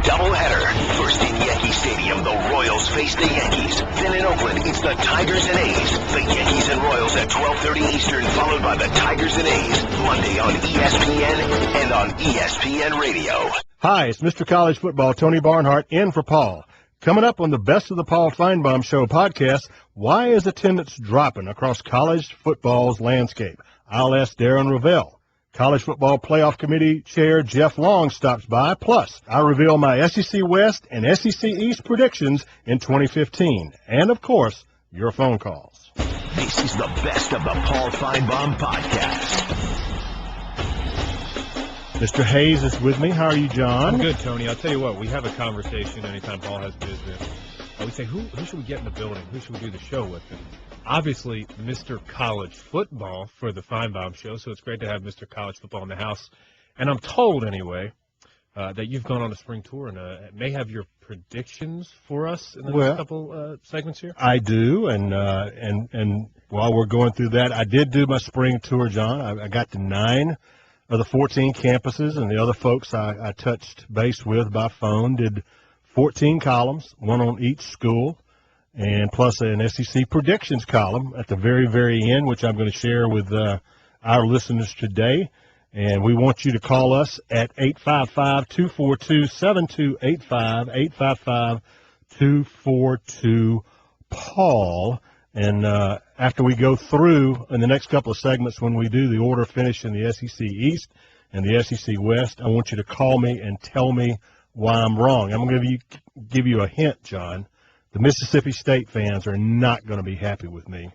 doubleheader. First in Yankee Stadium, the Royals face the Yankees. Then in Oakland, it's the Tigers and A's. The Yankees and Royals at 12:30 Eastern, followed by the Tigers and A's. Monday on ESPN and on ESPN Radio. Hi, it's Mr. College Football, Tony Barnhart, in for Paul. Coming up on the Best of the Paul Finebaum Show podcast, why is attendance dropping across college football's landscape? I'll ask Darren Ravel. College Football Playoff Committee Chair Jeff Long stops by. Plus, I reveal my SEC West and SEC East predictions in 2015. And, of course, your phone calls. This is the Best of the Paul Finebaum podcast. Mr. Hayes is with me. How are you, John? I'm good, Tony. I'll tell you what, we have a conversation anytime Paul has business. We say, who should we get in the building? Who should we do the show with? And obviously, Mr. College Football for the Finebaum Show, so it's great to have Mr. College Football in the house. And I'm told, anyway, that you've gone on a spring tour and may have your predictions for us in the next couple segments here. I do, and while we're going through that, I did do my spring tour, John. I got to 9 of the 14 campuses, and the other folks I touched base with by phone did 14 columns, one on each school, and plus an SEC predictions column at the very, very end, which I'm going to share with our listeners today. And we want you to call us at 855-242-7285, 855-242-PAUL. And after we go through in the next couple of segments, when we do the order finish in the SEC East and the SEC West, I want you to call me and tell me why I'm wrong. I'm going to give you a hint, John. The Mississippi State fans are not going to be happy with me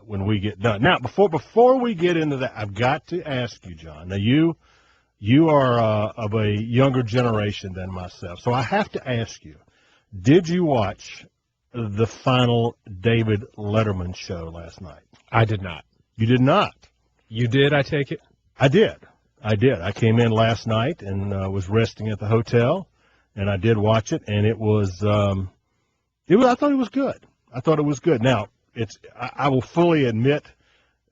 when we get done. Now, before we get into that, I've got to ask you, John. Now, you are of a younger generation than myself, so I have to ask you, did you watch the final David Letterman show last night? I did not. You did not? You did, I take it? I did. I came in last night and was resting at the hotel, and I did watch it, and I thought it was good. I thought it was good. Now, I will fully admit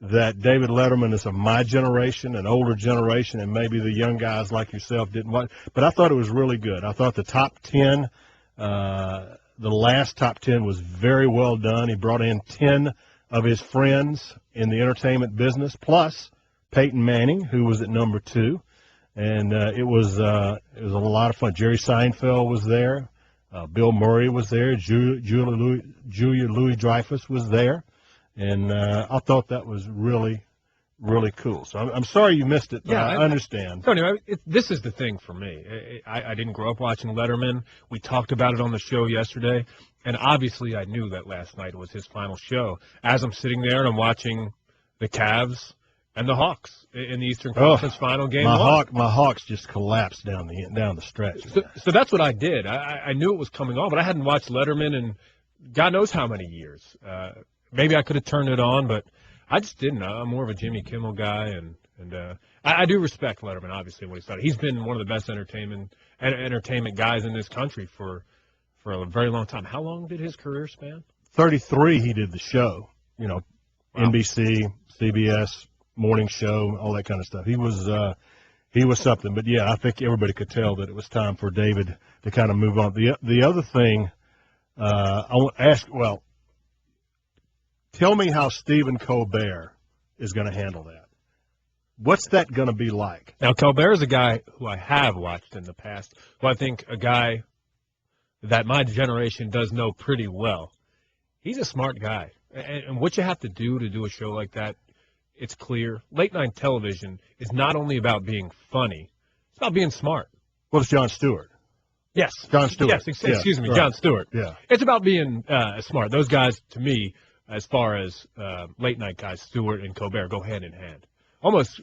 that David Letterman is of my generation, an older generation, and maybe the young guys like yourself didn't watch, but I thought it was really good. I thought the top 10, the last top 10 was very well done. He brought in 10 of his friends in the entertainment business, plus Peyton Manning, who was at number 2, and it was a lot of fun. Jerry Seinfeld was there, Bill Murray was there, Julia Louis-Dreyfus was there, and I thought that was really, really cool. So I'm sorry you missed it, but yeah, I understand. Tony, this is the thing for me. I didn't grow up watching Letterman. We talked about it on the show yesterday, and obviously I knew that last night was his final show. As I'm sitting there and I'm watching the Cavs and the Hawks in the Eastern Conference final game. My Hawks just collapsed down the stretch. So that's what I did. I knew it was coming on, but I hadn't watched Letterman in God knows how many years. Maybe I could have turned it on, but I just didn't. I'm more of a Jimmy Kimmel guy, and I do respect Letterman, obviously, when he started. He's been one of the best entertainment guys in this country for a very long time. How long did his career span? 33 he did the show, Wow. NBC, CBS, morning show, all that kind of stuff. He was something. But, yeah, I think everybody could tell that it was time for David to kind of move on. The other thing I want to ask, tell me how Stephen Colbert is going to handle that. What's that going to be like? Now, Colbert is a guy who I have watched in the past, who I think a guy that my generation does know pretty well. He's a smart guy. And what you have to do a show like that, it's clear. Late-night television is not only about being funny. It's about being smart. Well, it's Jon Stewart. Yes. Jon Stewart. Yes, excuse me, right. Jon Stewart. Yeah. It's about being smart. Those guys, to me, as far as late-night guys, Stewart and Colbert, go hand in hand. Almost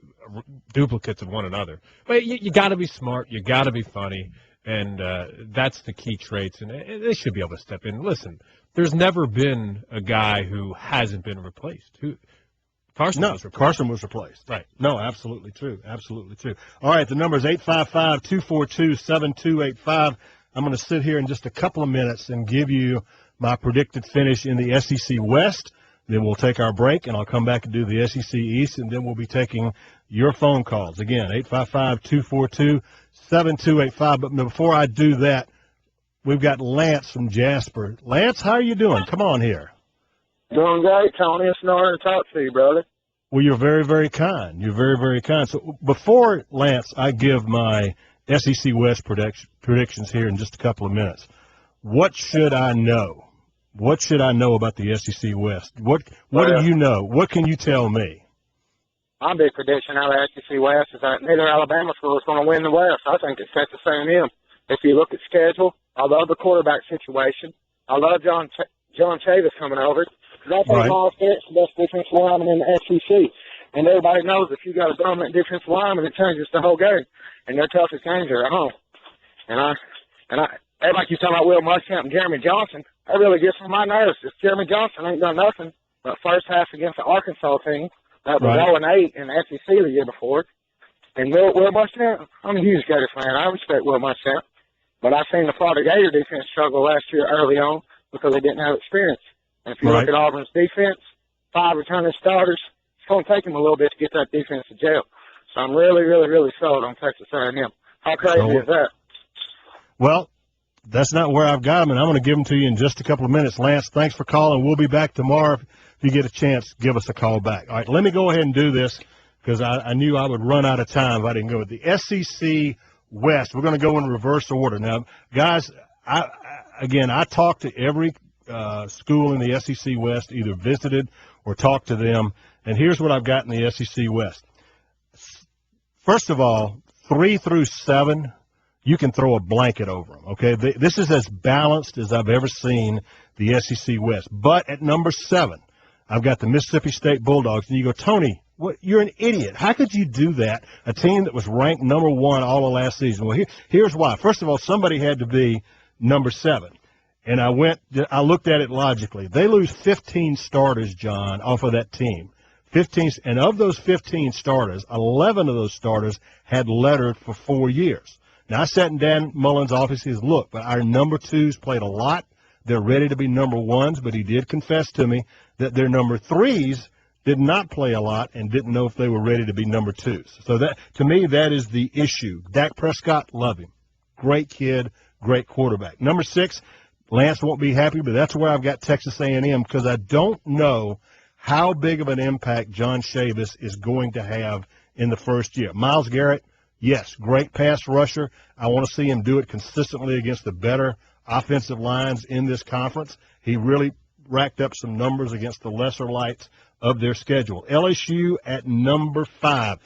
duplicates of one another. But you got to be smart. You got to be funny. And that's the key traits. And they should be able to step in. Listen, there's never been a guy who hasn't been replaced. Carson was replaced. Carson was replaced. Right. No, absolutely true. Absolutely true. All right, the number is 855-242-7285. I'm going to sit here in just a couple of minutes and give you my predicted finish in the SEC West. Then we'll take our break, and I'll come back and do the SEC East, and then we'll be taking your phone calls. Again, 855-242-7285. But before I do that, we've got Lance from Jasper. Lance, how are you doing? Come on here. Doing great, Tony. It's an honor to talk to you, brother. Well, you're very, very kind. You're very, very kind. So before, Lance, I give my SEC West predictions here in just a couple of minutes, what should I know? What should I know about the SEC West? What do you know? What can you tell me? My big prediction out of the SEC West is that neither Alabama school is going to win the West. I think it's Texas A&M. If you look at schedule, I love the quarterback situation. I love John Chavis coming over. Because I think Miles Garrett's the best defensive lineman in the SEC. And everybody knows if you got a dominant defensive lineman, it changes the whole game. And their toughest games are at home. And everybody keeps talking about Will Muschamp and Jeremy Johnson. That really gets on my nerves. This Jeremy Johnson ain't done nothing but first half against the Arkansas team that was 0-8 in the SEC the year before. And Will Muschamp, I'm a huge Gator fan. I respect Will Muschamp. But I've seen the Florida Gator defense struggle last year early on because they didn't have experience. And if you look at Auburn's defense, 5 returning starters, it's going to take them a little bit to get that defense to jail. So I'm really, really, really sold on Texas A&M. How crazy is that? Well, that's not where I've got them, and I'm going to give them to you in just a couple of minutes. Lance, thanks for calling. We'll be back tomorrow. If you get a chance, give us a call back. All right, let me go ahead and do this because I knew I would run out of time if I didn't go with the SEC West. We're going to go in reverse order. Now, guys, I talked to every school in the SEC West, either visited or talked to them, and here's what I've got in the SEC West. First of all, 3 through 7, you can throw a blanket over them, okay? This is as balanced as I've ever seen the SEC West. But at number 7, I've got the Mississippi State Bulldogs, and you go, Tony, you're an idiot. How could you do that? A team that was ranked number 1 all of last season. Well, here's why. First of all, somebody had to be number 7. And I looked at it logically. They lose 15 starters, John, off of that team. 15, and of those 15 starters, 11 of those starters had lettered for 4 years. Now, I sat in Dan Mullen's office. He says, look, but our number 2s played a lot. They're ready to be number 1s, but he did confess to me that their number 3s did not play a lot and didn't know if they were ready to be number 2s. So that, to me, that is the issue. Dak Prescott, love him. Great kid, great quarterback. Number 6, Lance won't be happy, but that's where I've got Texas A&M because I don't know how big of an impact John Chavis is going to have in the first year. Myles Garrett, yes, great pass rusher. I want to see him do it consistently against the better offensive lines in this conference. He really racked up some numbers against the lesser lights of their schedule. LSU at number 5.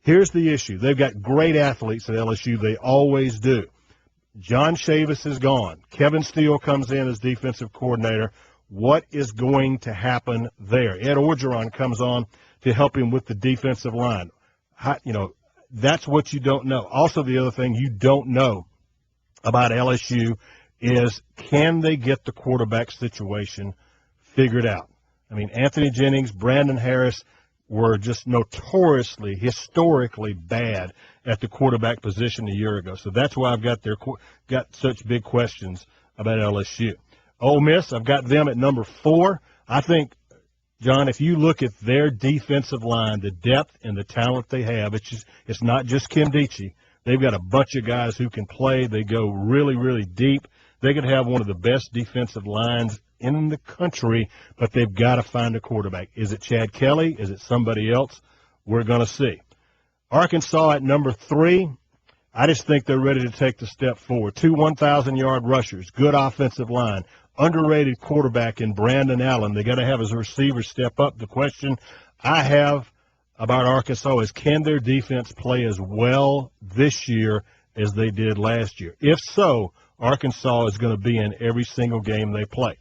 Here's the issue. They've got great athletes at LSU. They always do. John Chavis is gone. Kevin Steele comes in as defensive coordinator. What is going to happen there? Ed Orgeron comes on to help him with the defensive line. That's what you don't know. Also, the other thing you don't know about LSU is can they get the quarterback situation figured out? I mean, Anthony Jennings, Brandon Harris were just notoriously, historically bad at the quarterback position a year ago. So that's why I've got such big questions about LSU. Ole Miss, I've got them at number 4. I think, John, if you look at their defensive line, the depth and the talent they have, it's not just Kim Dichie. They've got a bunch of guys who can play. They go really, really deep. They could have one of the best defensive lines in the country, but they've got to find a quarterback. Is it Chad Kelly? Is it somebody else? We're going to see. Arkansas at number 3. I just think they're ready to take the step forward. 2 1,000-yard rushers, good offensive line, underrated quarterback in Brandon Allen. They got to have his receivers step up. The question I have about Arkansas is can their defense play as well this year as they did last year? If so, Arkansas is going to be in every single game they play.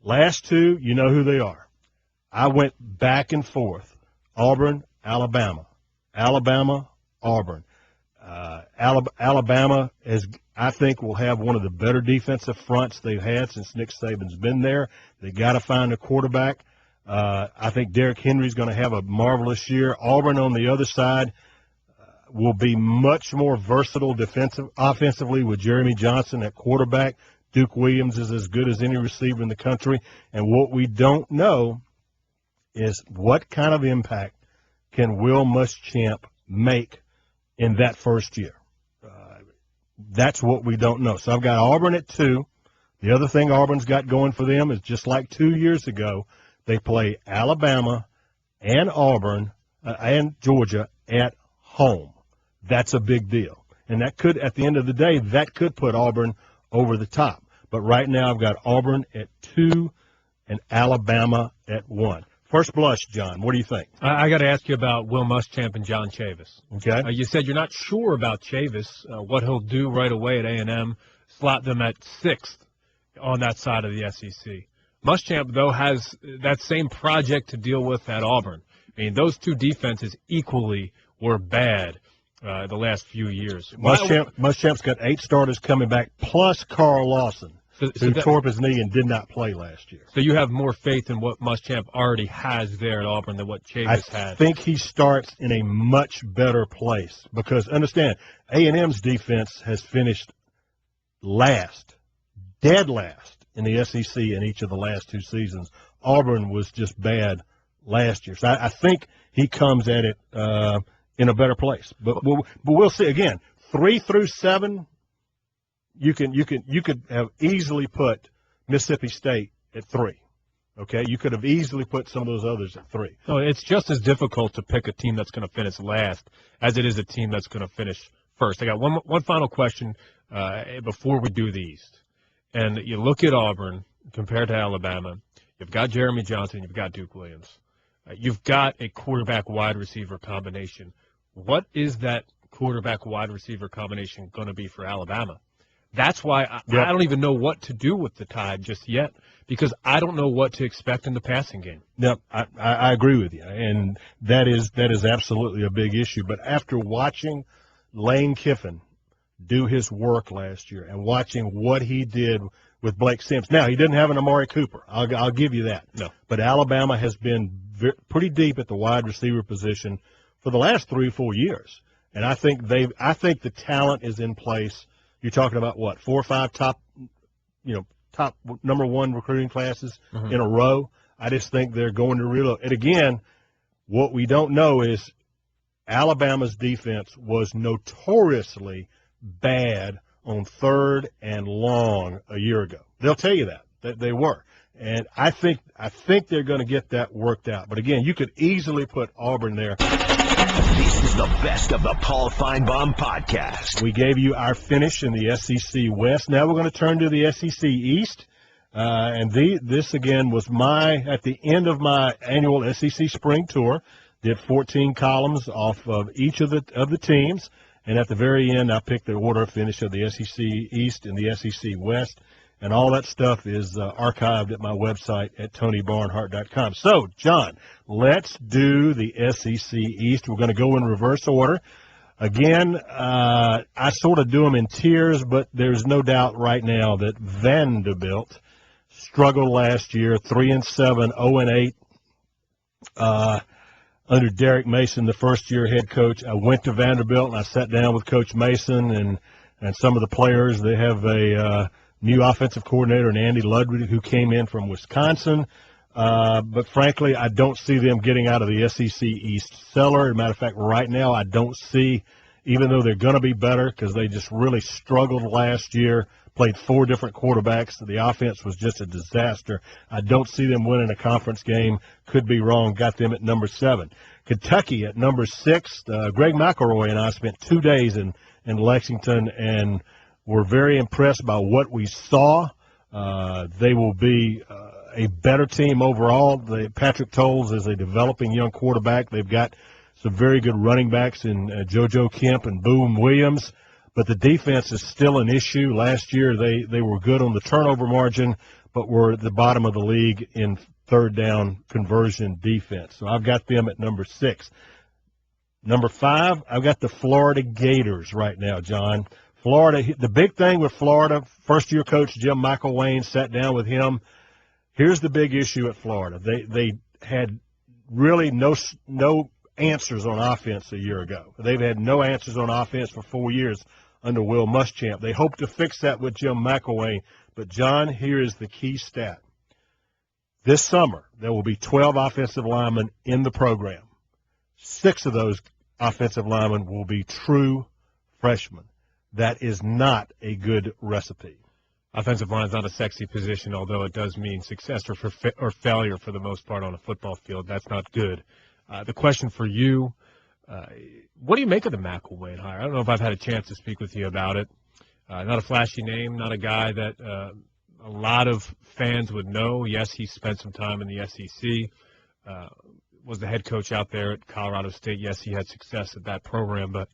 Last 2, you know who they are. I went back and forth. Auburn, Alabama. Alabama, Auburn. Alabama, I think, will have one of the better defensive fronts they've had since Nick Saban's been there. They got to find a quarterback. I think Derrick Henry's going to have a marvelous year. Auburn, on the other side, will be much more versatile offensively with Jeremy Johnson at quarterback. Duke Williams is as good as any receiver in the country. And what we don't know is what kind of impact can Will Muschamp make in that first year? That's what we don't know. So I've got Auburn at 2. The other thing Auburn's got going for them is just like 2 years ago, they play Alabama and Auburn and Georgia at home. That's a big deal. And that could, at the end of the day, that could put Auburn over the top. But right now I've got Auburn at 2 and Alabama at 1. First blush, John, what do you think? I got to ask you about Will Muschamp and John Chavis. Okay. You said you're not sure about Chavis, what he'll do right away at A&M, slot them at 6th on that side of the SEC. Muschamp, though, has that same project to deal with at Auburn. I mean, those two defenses equally were bad the last few years. Muschamp's got 8 starters coming back, plus Carl Lawson, who tore up his knee and did not play last year. So you have more faith in what Muschamp already has there at Auburn than what Chavis had? I think he starts in a much better place because, understand, A&M's defense has finished last, dead last in the SEC in each of the last 2 seasons. Auburn was just bad last year. So I think he comes at it in a better place. But we'll see. Again, 3 through 7, you could have easily put Mississippi State at 3. Okay, you could have easily put some of those others at 3. No, it's just as difficult to pick a team that's going to finish last as it is a team that's going to finish first. I got one final question before we do the East. And you look at Auburn compared to Alabama. You've got Jeremy Johnson. You've got Duke Williams. You've got a quarterback-wide receiver combination. What is that quarterback-wide receiver combination going to be for Alabama? That's why I don't even know what to do with the Tide just yet because I don't know what to expect in the passing game. Yep, I agree with you, and that is absolutely a big issue. But after watching Lane Kiffin do his work last year and watching what he did with Blake Sims, now he didn't have an Amari Cooper. I'll give you that. No, but Alabama has been pretty deep at the wide receiver position for the last 3 or 4 years, and I think the talent is in place. You're talking about what, 4 or 5 top number 1 recruiting classes in a row. I just think they're going to reload. And again, what we don't know is Alabama's defense was notoriously bad on 3rd and long a year ago. They'll tell you that they were. And I think they're going to get that worked out. But again, you could easily put Auburn there. This is the best of the Paul Finebaum podcast. We gave you our finish in the SEC West. Now we're going to turn to the SEC East. And this, again, was at the end of my annual SEC Spring Tour. Did 14 columns off of each of the teams. And at the very end, I picked the order of finish of the SEC East and the SEC West. And all that stuff is archived at my website at TonyBarnhart.com. So, John, let's do the SEC East. We're going to go in reverse order. Again, I sort of do them in tiers, but there's no doubt right now that Vanderbilt struggled last year, 3-7, 0-8. Under Derek Mason, the first-year head coach. I went to Vanderbilt, and I sat down with Coach Mason and some of the players. They have a new offensive coordinator, and Andy Ludwig, who came in from Wisconsin. But, frankly, I don't see them getting out of the SEC East cellar. As a matter of fact, right now I don't see, even though they're going to be better because they just really struggled last year, played 4 different quarterbacks. The offense was just a disaster. I don't see them winning a conference game. Could be wrong. Got them at number 7. Kentucky at number 6. Greg McElroy and I spent 2 days in Lexington and were very impressed by what we saw. They will be a better team overall. Patrick Towles is a developing young quarterback. They've got some very good running backs in JoJo Kemp and Boom Williams. But the defense is still an issue. Last year they were good on the turnover margin, but were at the bottom of the league in 3rd down conversion defense. So I've got them at number 6. Number 5, I've got the Florida Gators right now, John. Florida, the big thing with Florida, first-year coach Jim McElwain sat down with him. Here's the big issue at Florida. They had really no answers on offense a year ago. They've had no answers on offense for 4 years under Will Muschamp. They hope to fix that with Jim McElwain. But, John, here is the key stat. This summer, there will be 12 offensive linemen in the program. 6 of those offensive linemen will be true freshmen. That is not a good recipe. Offensive line is not a sexy position, although it does mean success or failure for the most part on a football field. That's not good. The question for you, what do you make of the McElwain hire? I don't know if I've had a chance to speak with you about it. Not a flashy name, not a guy that a lot of fans would know. Yes, he spent some time in the SEC, was the head coach out there at Colorado State. Yes, he had success at that program, but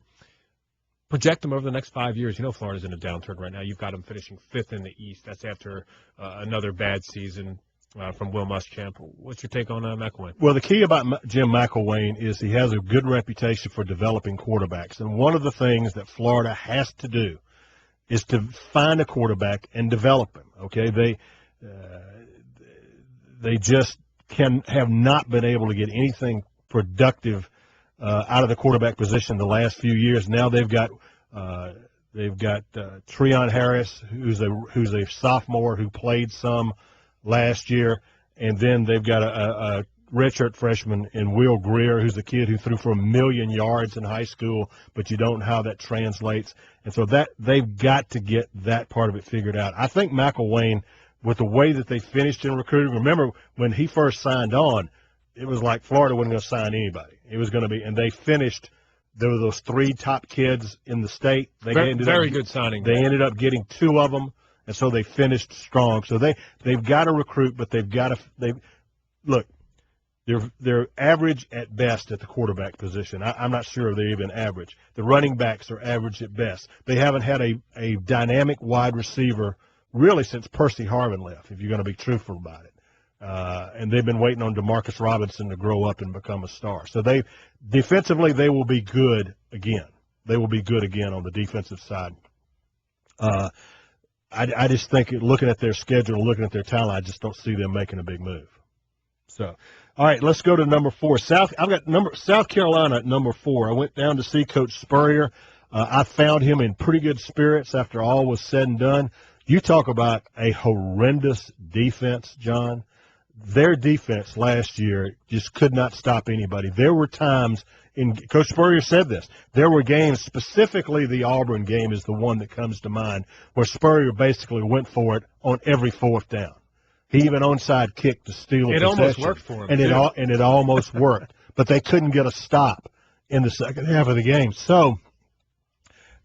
project him over the next 5 years. You know Florida's in a downturn right now. You've got him finishing 5th in the East. That's after another bad season from Will Muschamp. What's your take on McElwain? Well, the key about Jim McElwain is he has a good reputation for developing quarterbacks. And one of the things that Florida has to do is to find a quarterback and develop him. Okay, they just have not been able to get anything productive out of the quarterback position the last few years. Now they've got Treon Harris, who's a sophomore who played some last year, and then they've got a redshirt freshman in Will Greer, who's a kid who threw for 1 million yards in high school, but you don't know how that translates. And so that they've got to get that part of it figured out. I think McElwain, with the way that they finished in recruiting, remember when he first signed on, it was like Florida wasn't going to sign anybody. It was going to be, and they finished. There were those 3 top kids in the state. Very good signing. They ended up getting 2 of them, and so they finished strong. So they've got to recruit, but they've got to look. They're average at best at the quarterback position. I'm not sure they're even average. The running backs are average at best. They haven't had a dynamic wide receiver really since Percy Harvin left, if you're going to be truthful about it. And they've been waiting on DeMarcus Robinson to grow up and become a star. So defensively, they will be good again. They will be good again on the defensive side. I just think looking at their schedule, looking at their talent, I just don't see them making a big move. So, all right, let's go to number 4. I've got South Carolina at number 4. I went down to see Coach Spurrier. I found him in pretty good spirits after all was said and done. You talk about a horrendous defense, John. Their defense last year just could not stop anybody. There were times Coach Spurrier said this. There were games, specifically the Auburn game is the one that comes to mind, where Spurrier basically went for it on every 4th down. He even onside kicked to steal a possession. It almost worked for him, and it almost worked. But they couldn't get a stop in the second half of the game. So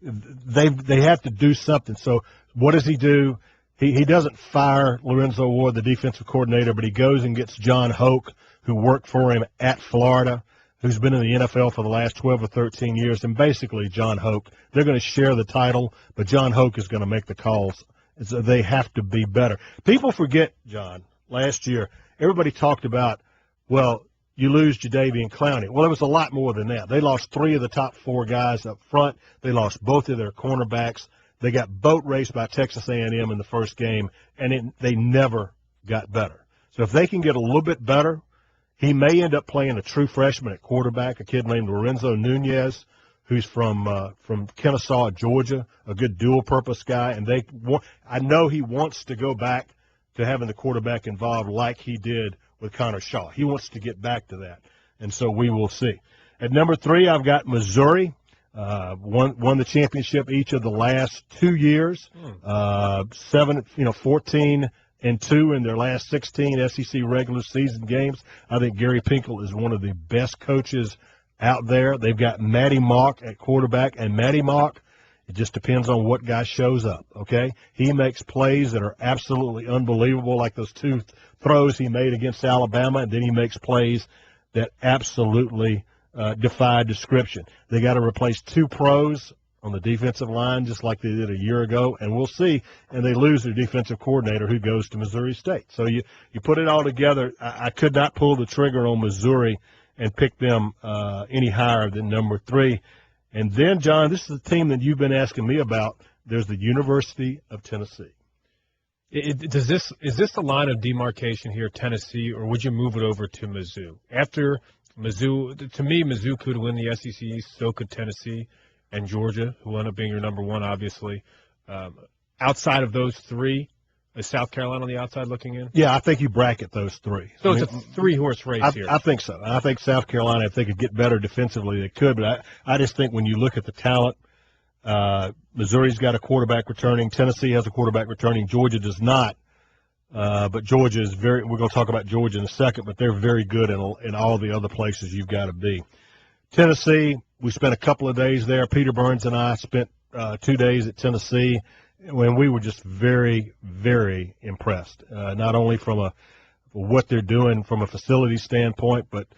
they have to do something. So what does he do? He doesn't fire Lorenzo Ward, the defensive coordinator, but he goes and gets John Hoke, who worked for him at Florida, who's been in the NFL for the last 12 or 13 years. And basically, John Hoke, they're going to share the title, but John Hoke is going to make the calls. So they have to be better. People forget, John, last year, everybody talked about, well, you lose Jadeveon Clowney. Well, it was a lot more than that. They lost 3 of the top 4 guys up front. They lost both of their cornerbacks. They got boat raced by Texas A&M in the first game, and they never got better. So if they can get a little bit better, he may end up playing a true freshman at quarterback, a kid named Lorenzo Nunez, who's from Kennesaw, Georgia, a good dual-purpose guy. And I know he wants to go back to having the quarterback involved like he did with Connor Shaw. He wants to get back to that, and so we will see. At number 3, I've got Missouri. Won the championship each of the last 2 years. 14-2 in their last 16 SEC regular season games. I think Gary Pinkel is one of the best coaches out there. They've got Matty Mock at quarterback, and Matty Mock, it just depends on what guy shows up, okay? He makes plays that are absolutely unbelievable, like those 2 throws he made against Alabama, and then he makes plays that absolutely defy description. They got to replace 2 pros on the defensive line just like they did a year ago, and we'll see. And they lose their defensive coordinator who goes to Missouri State. So you put it all together, I could not pull the trigger on Missouri and pick them any higher than number 3. And then, John, this is the team that you've been asking me about. There's the University of Tennessee. Is this the line of demarcation here, Tennessee, or would you move it over to Mizzou? After Mizzou, to me, Mizzou could win the SEC East, so could Tennessee and Georgia, who end up being your number 1, obviously. Outside of those 3, Is South Carolina on the outside looking in? Yeah, I think you bracket those three. So it's a three-horse race here. I think so. I think South Carolina, if they could get better defensively, they could. But I just think when you look at the talent, Missouri's got a quarterback returning. Tennessee has a quarterback returning. Georgia does not. But Georgia is very – we're going to talk about Georgia in a second, but they're very good in all the other places you've got to be. Tennessee, we spent a couple of days there. Peter Burns and I spent 2 days at Tennessee, when we were just very, very impressed, not only from what they're doing from a facility standpoint, but,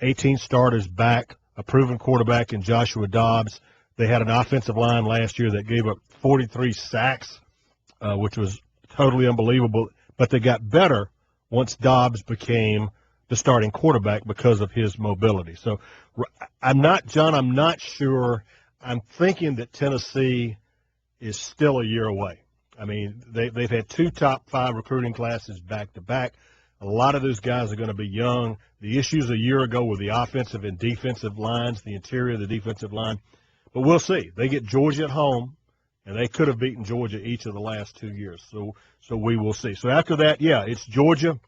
18 starters back, a proven quarterback in Joshua Dobbs. They had an offensive line last year that gave up 43 sacks, which was totally unbelievable, but they got better once Dobbs became the starting quarterback because of his mobility. So I'm not sure. I'm thinking that Tennessee is still a year away. I mean, they've had 2 top 5 recruiting classes back-to-back. A lot of those guys are going to be young. The issues a year ago were the offensive and defensive lines, the interior of the defensive line. But we'll see. They get Georgia at home, and they could have beaten Georgia each of the last 2 years. So we will see. So after that, yeah, it's Georgia.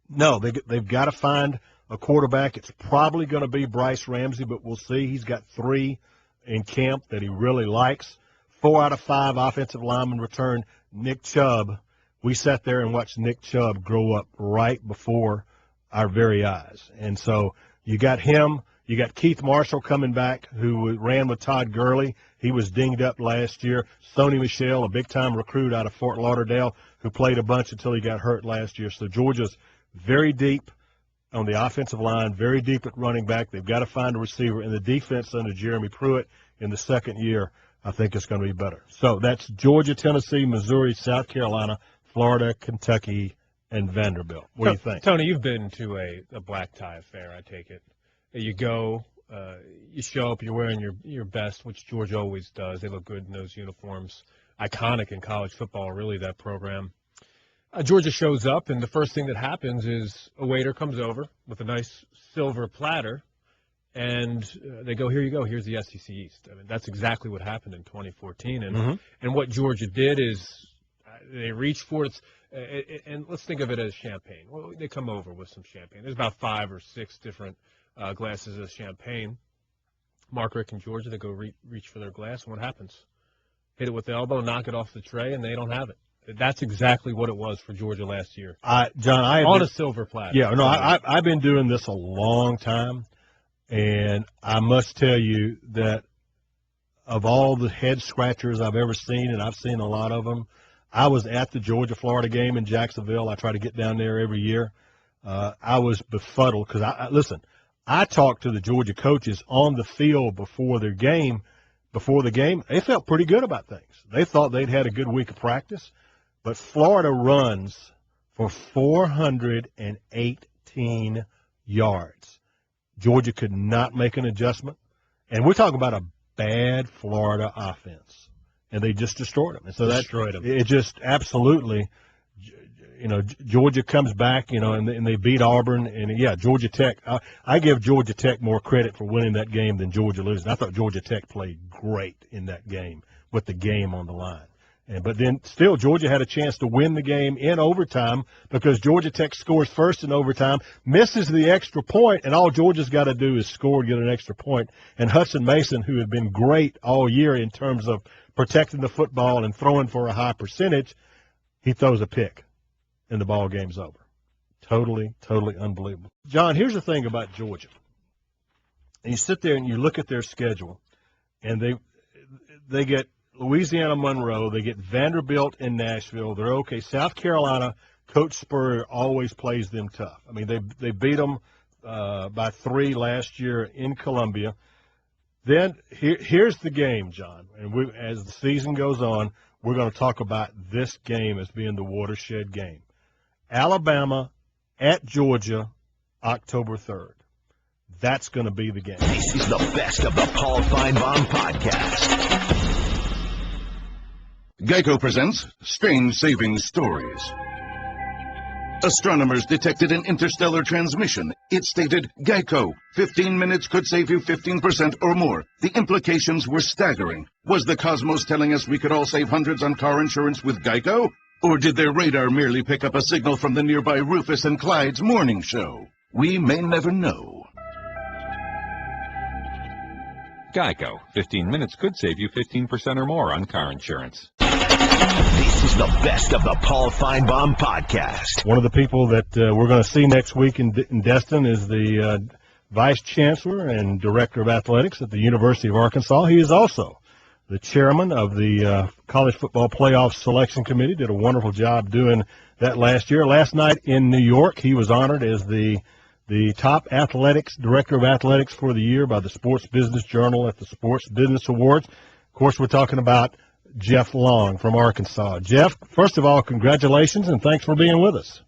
No, they've got to find a quarterback. It's probably going to be Bryce Ramsey, but we'll see. He's got 3 in camp that he really likes. 4 out of 5 offensive linemen return. Nick Chubb, we sat there and watched Nick Chubb grow up right before our very eyes. And so you got him. You got Keith Marshall coming back, who ran with Todd Gurley. He was dinged up last year. Sony Michel, a big-time recruit out of Fort Lauderdale, who played a bunch until he got hurt last year. So Georgia's very deep on the offensive line, very deep at running back. They've got to find a receiver. And the defense under Jeremy Pruitt in the second year, I think it's going to be better. So that's Georgia, Tennessee, Missouri, South Carolina, Florida, Kentucky, and Vanderbilt. What do you think? Tony, you've been to a black tie affair, I take it. You go, you show up, you're wearing your best, which Georgia always does. They look good in those uniforms. Iconic in college football, really, that program. Georgia shows up, and the first thing that happens is a waiter comes over with a nice silver platter, and they go, here you go, here's the SEC East. I mean, that's exactly what happened in 2014. And what Georgia did is they reached for it. And let's think of it as champagne. Well, they come over with some champagne. There's about 5 or 6 different glasses of champagne. Mark, Rick, and Georgia, they go reach for their glass, and what happens? Hit it with the elbow, knock it off the tray, and they don't have it. That's exactly what it was for Georgia last year. John, on a silver platter. Yeah, no, I've been doing this a long time, and I must tell you that of all the head scratchers I've ever seen, and I've seen a lot of them, I was at the Georgia-Florida game in Jacksonville. I try to get down there every year. I was befuddled because, listen, I talked to the Georgia coaches on the field before the game. They felt pretty good about things. They thought they'd had a good week of practice. But Florida runs for 418 yards. Georgia could not make an adjustment. And we're talking about a bad Florida offense. And they just destroyed them. And so destroyed them. It just absolutely, Georgia comes back, and they beat Auburn. And, yeah, Georgia Tech. I give Georgia Tech more credit for winning that game than Georgia losing. I thought Georgia Tech played great in that game with the game on the line. But then still Georgia had a chance to win the game in overtime because Georgia Tech scores first in overtime, misses the extra point, and all Georgia's got to do is score and get an extra point. And Hudson Mason, who had been great all year in terms of protecting the football and throwing for a high percentage, he throws a pick, and the ball game's over. Totally, totally unbelievable. John, here's the thing about Georgia. And you sit there and you look at their schedule, and they get Louisiana Monroe, they get Vanderbilt in Nashville. They're okay. South Carolina, Coach Spurrier always plays them tough. I mean, they beat them by 3 last year in Columbia. Then here's the game, John. And as the season goes on, we're going to talk about this game as being the watershed game. Alabama at Georgia, October 3rd. That's going to be the game. This is the best of the Paul Finebaum podcast. Geico presents Strange Saving Stories. Astronomers detected an interstellar transmission. It stated, Geico, 15 minutes could save you 15% or more. The implications were staggering. Was the cosmos telling us we could all save hundreds on car insurance with Geico? Or did their radar merely pick up a signal from the nearby Rufus and Clyde's morning show? We may never know. Geico. 15 minutes could save you 15% or more on car insurance. This is the best of the Paul Finebaum podcast. One of the people that we're going to see next week in Destin is the Vice Chancellor and Director of Athletics at the University of Arkansas. He is also the chairman of the College Football Playoff Selection Committee. Did a wonderful job doing that last year. Last night in New York, he was honored as the top athletics, director of athletics for the year by the Sports Business Journal at the Sports Business Awards. Of course, we're talking about Jeff Long from Arkansas. Jeff, first of all, congratulations and thanks for being with us.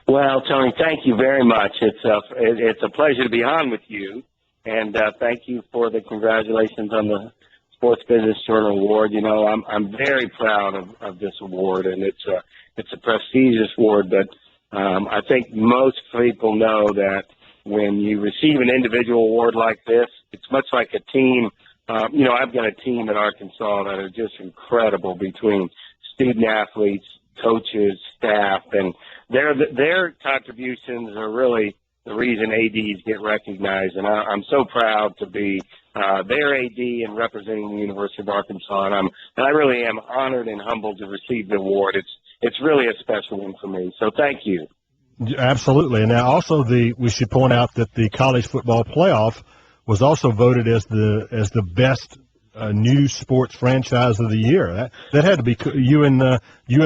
Well, Tony, thank you very much. It's a pleasure to be on with you, and thank you for the congratulations on the Sports Business Journal Award. You know, I'm very proud of this award, and it's a prestigious award, but I think most people know that when you receive an individual award like this, it's much like a team. I've got a team at Arkansas that are just incredible between student athletes, coaches, staff, and their contributions are really the reason ADs get recognized. And I'm so proud to be their AD and representing the University of Arkansas. And I really am honored and humbled to receive the award. It's really a special one for me. So thank you. Absolutely. And now also we should point out that the College Football Playoff was also voted as the best new sports franchise of the year. That had to be you and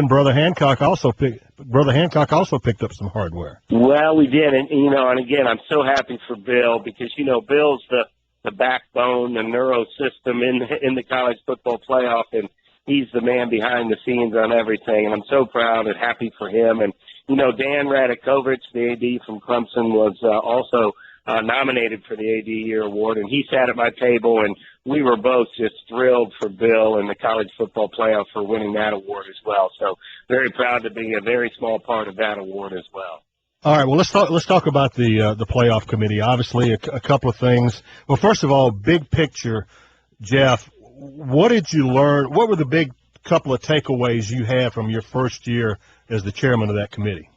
Brother Hancock also picked up some hardware. Well, we did, and again, I'm so happy for Bill because Bill's the backbone, the neuro system in the College Football Playoff, and he's the man behind the scenes on everything. And I'm so proud and happy for him. And Dan Radakovich, the AD from Clemson, was also nominated for the AD Year Award, and he sat at my table, and we were both just thrilled for Bill and the College Football Playoff for winning that award as well. So very proud to be a very small part of that award as well. All right, well, let's talk about the playoff committee. Obviously, a couple of things. Well, first of all, big picture, Jeff, what did you learn? What were the big couple of takeaways you had from your first year as the chairman of that committee?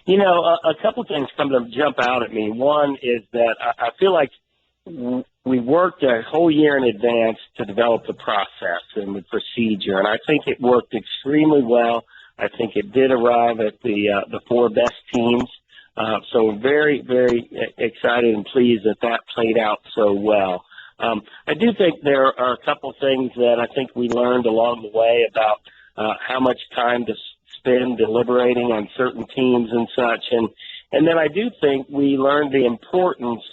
A couple of things come to jump out at me. One is that I feel like we worked a whole year in advance to develop the process and the procedure, and I think it worked extremely well. I think it did arrive at the four best teams. So very, very excited and pleased that played out so well. I do think there are a couple of things that I think we learned along the way about how much time to spend deliberating on certain teams and such. And then I do think we learned the importance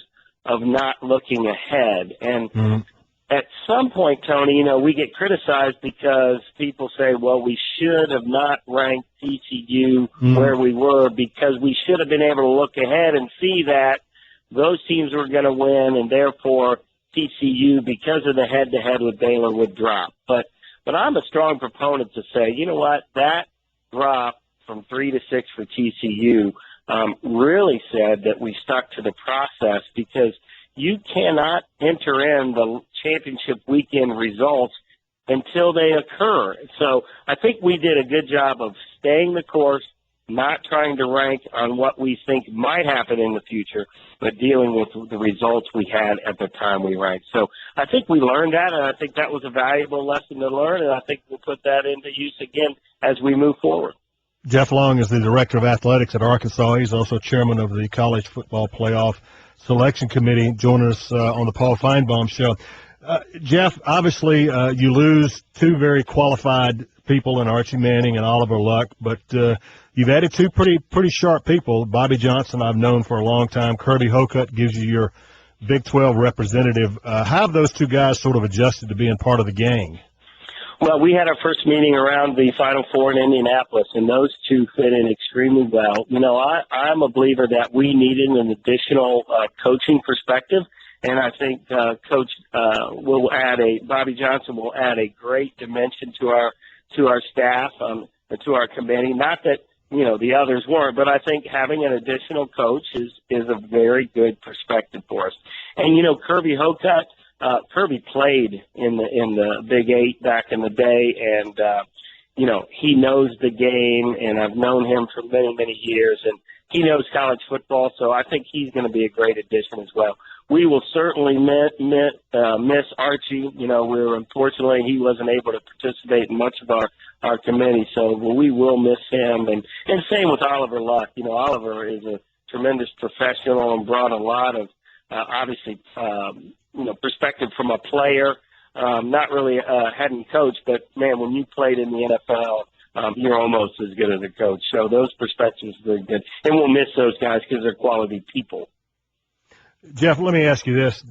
of not looking ahead. And at some point, Tony, we get criticized because people say, well, we should have not ranked TCU where we were because we should have been able to look ahead and see that those teams were going to win, and therefore TCU, because of the head-to-head with Baylor, would drop. But I'm a strong proponent to say, you know what, that drop from 3 to 6 for TCU really said that we stuck to the process, because you cannot enter in the championship weekend results until they occur. So I think we did a good job of staying the course, not trying to rank on what we think might happen in the future, but dealing with the results we had at the time we ranked. So I think we learned that, and I think that was a valuable lesson to learn, and I think we'll put that into use again as we move forward. Jeff Long is the Director of Athletics at Arkansas. He's also chairman of the College Football Playoff Selection Committee, joining us on the Paul Finebaum Show. Jeff, obviously you lose two very qualified people in Archie Manning and Oliver Luck, but you've added two pretty sharp people. Bobby Johnson I've known for a long time. Kirby Hocutt gives you your Big 12 representative. How have those two guys sort of adjusted to being part of the gang? Well, we had our first meeting around the Final Four in Indianapolis, and those two fit in extremely well. I'm a believer that we needed an additional coaching perspective, and I think Bobby Johnson will add a great dimension to our staff, to our committee. Not that the others weren't, but I think having an additional coach is a very good perspective for us. And Kirby Hocutt. Kirby played in the Big 8 back in the day, and he knows the game, and I've known him for many, many years, and he knows college football, so I think he's going to be a great addition as well. We will certainly miss Archie. Unfortunately, he wasn't able to participate in much of our committee, so we will miss him. And same with Oliver Luck. Oliver is a tremendous professional and brought a lot of, obviously, perspective from a player. Not really hadn't coached, but, man, when you played in the NFL, you're almost as good as a coach. So those perspectives are very good. And we'll miss those guys because they're quality people. Jeff, let me ask you this.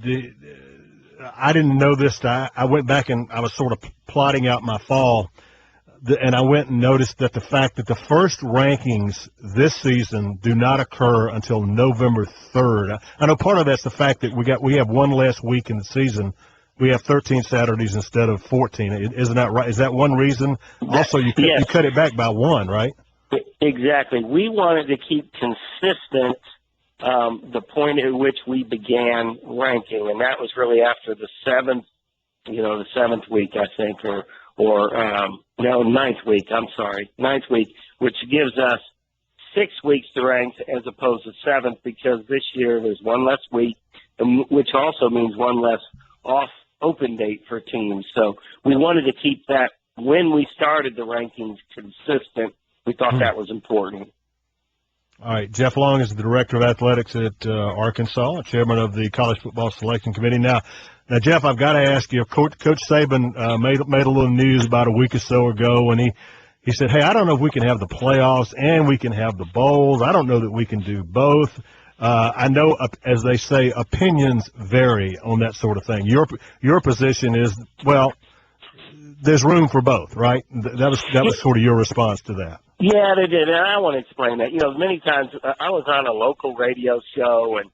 I didn't know this. I went back and I was sort of plotting out my fall, and I went and noticed that the fact that the first rankings this season do not occur until November 3rd. I know part of that's the fact that we have one less week in the season. We have 13 Saturdays instead of 14. Isn't that right? Is that one reason? Also, you cut it back by one, right? Exactly. We wanted to keep consistent the point at which we began ranking, and that was really after the seventh week, I think, ninth week. I'm sorry, ninth week, which gives us 6 weeks to rank as opposed to 7th, because this year there's one less week, which also means one less open date for teams. So we wanted to keep that when we started the rankings consistent. We thought that was important. All right, Jeff Long is the Director of Athletics at Arkansas, Chairman of the College Football Selection Committee. Now, Jeff, I've got to ask you, Coach Saban made a little news about a week or so ago, and he said, hey, I don't know if we can have the playoffs and we can have the bowls. I don't know that we can do both. I know, as they say, opinions vary on that sort of thing. Your position is, well, there's room for both, right? That was sort of your response to that. Yeah, they did, and I want to explain that. Many times I was on a local radio show, and,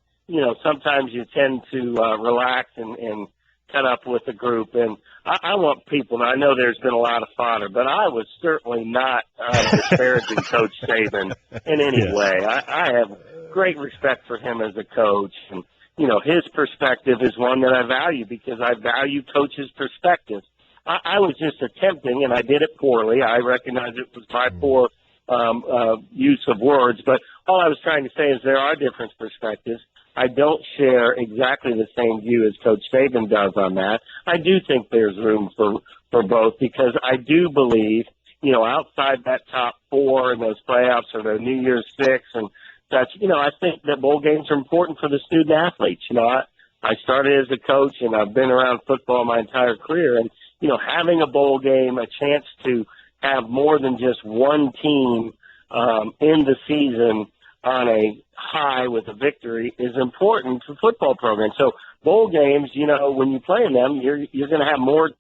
sometimes you tend to relax and cut up with the group. And I want people, and I know there's been a lot of fodder, but I was certainly not disparaging Coach Saban in any way. I have great respect for him as a coach, and, his perspective is one that I value because I value coaches' perspectives. I was just attempting, and I did it poorly. I recognize it was my poor use of words, but all I was trying to say is there are different perspectives. I don't share exactly the same view as Coach Saban does on that. I do think there's room for both because I do believe, outside that top 4 in those playoffs or the New Year's Six and such, I think that bowl games are important for the student athletes. I started as a coach, and I've been around football my entire career, and having a bowl game, a chance to have more than just one team in the season on a high with a victory is important for football programs. So bowl games, when you play in them, you're going to have more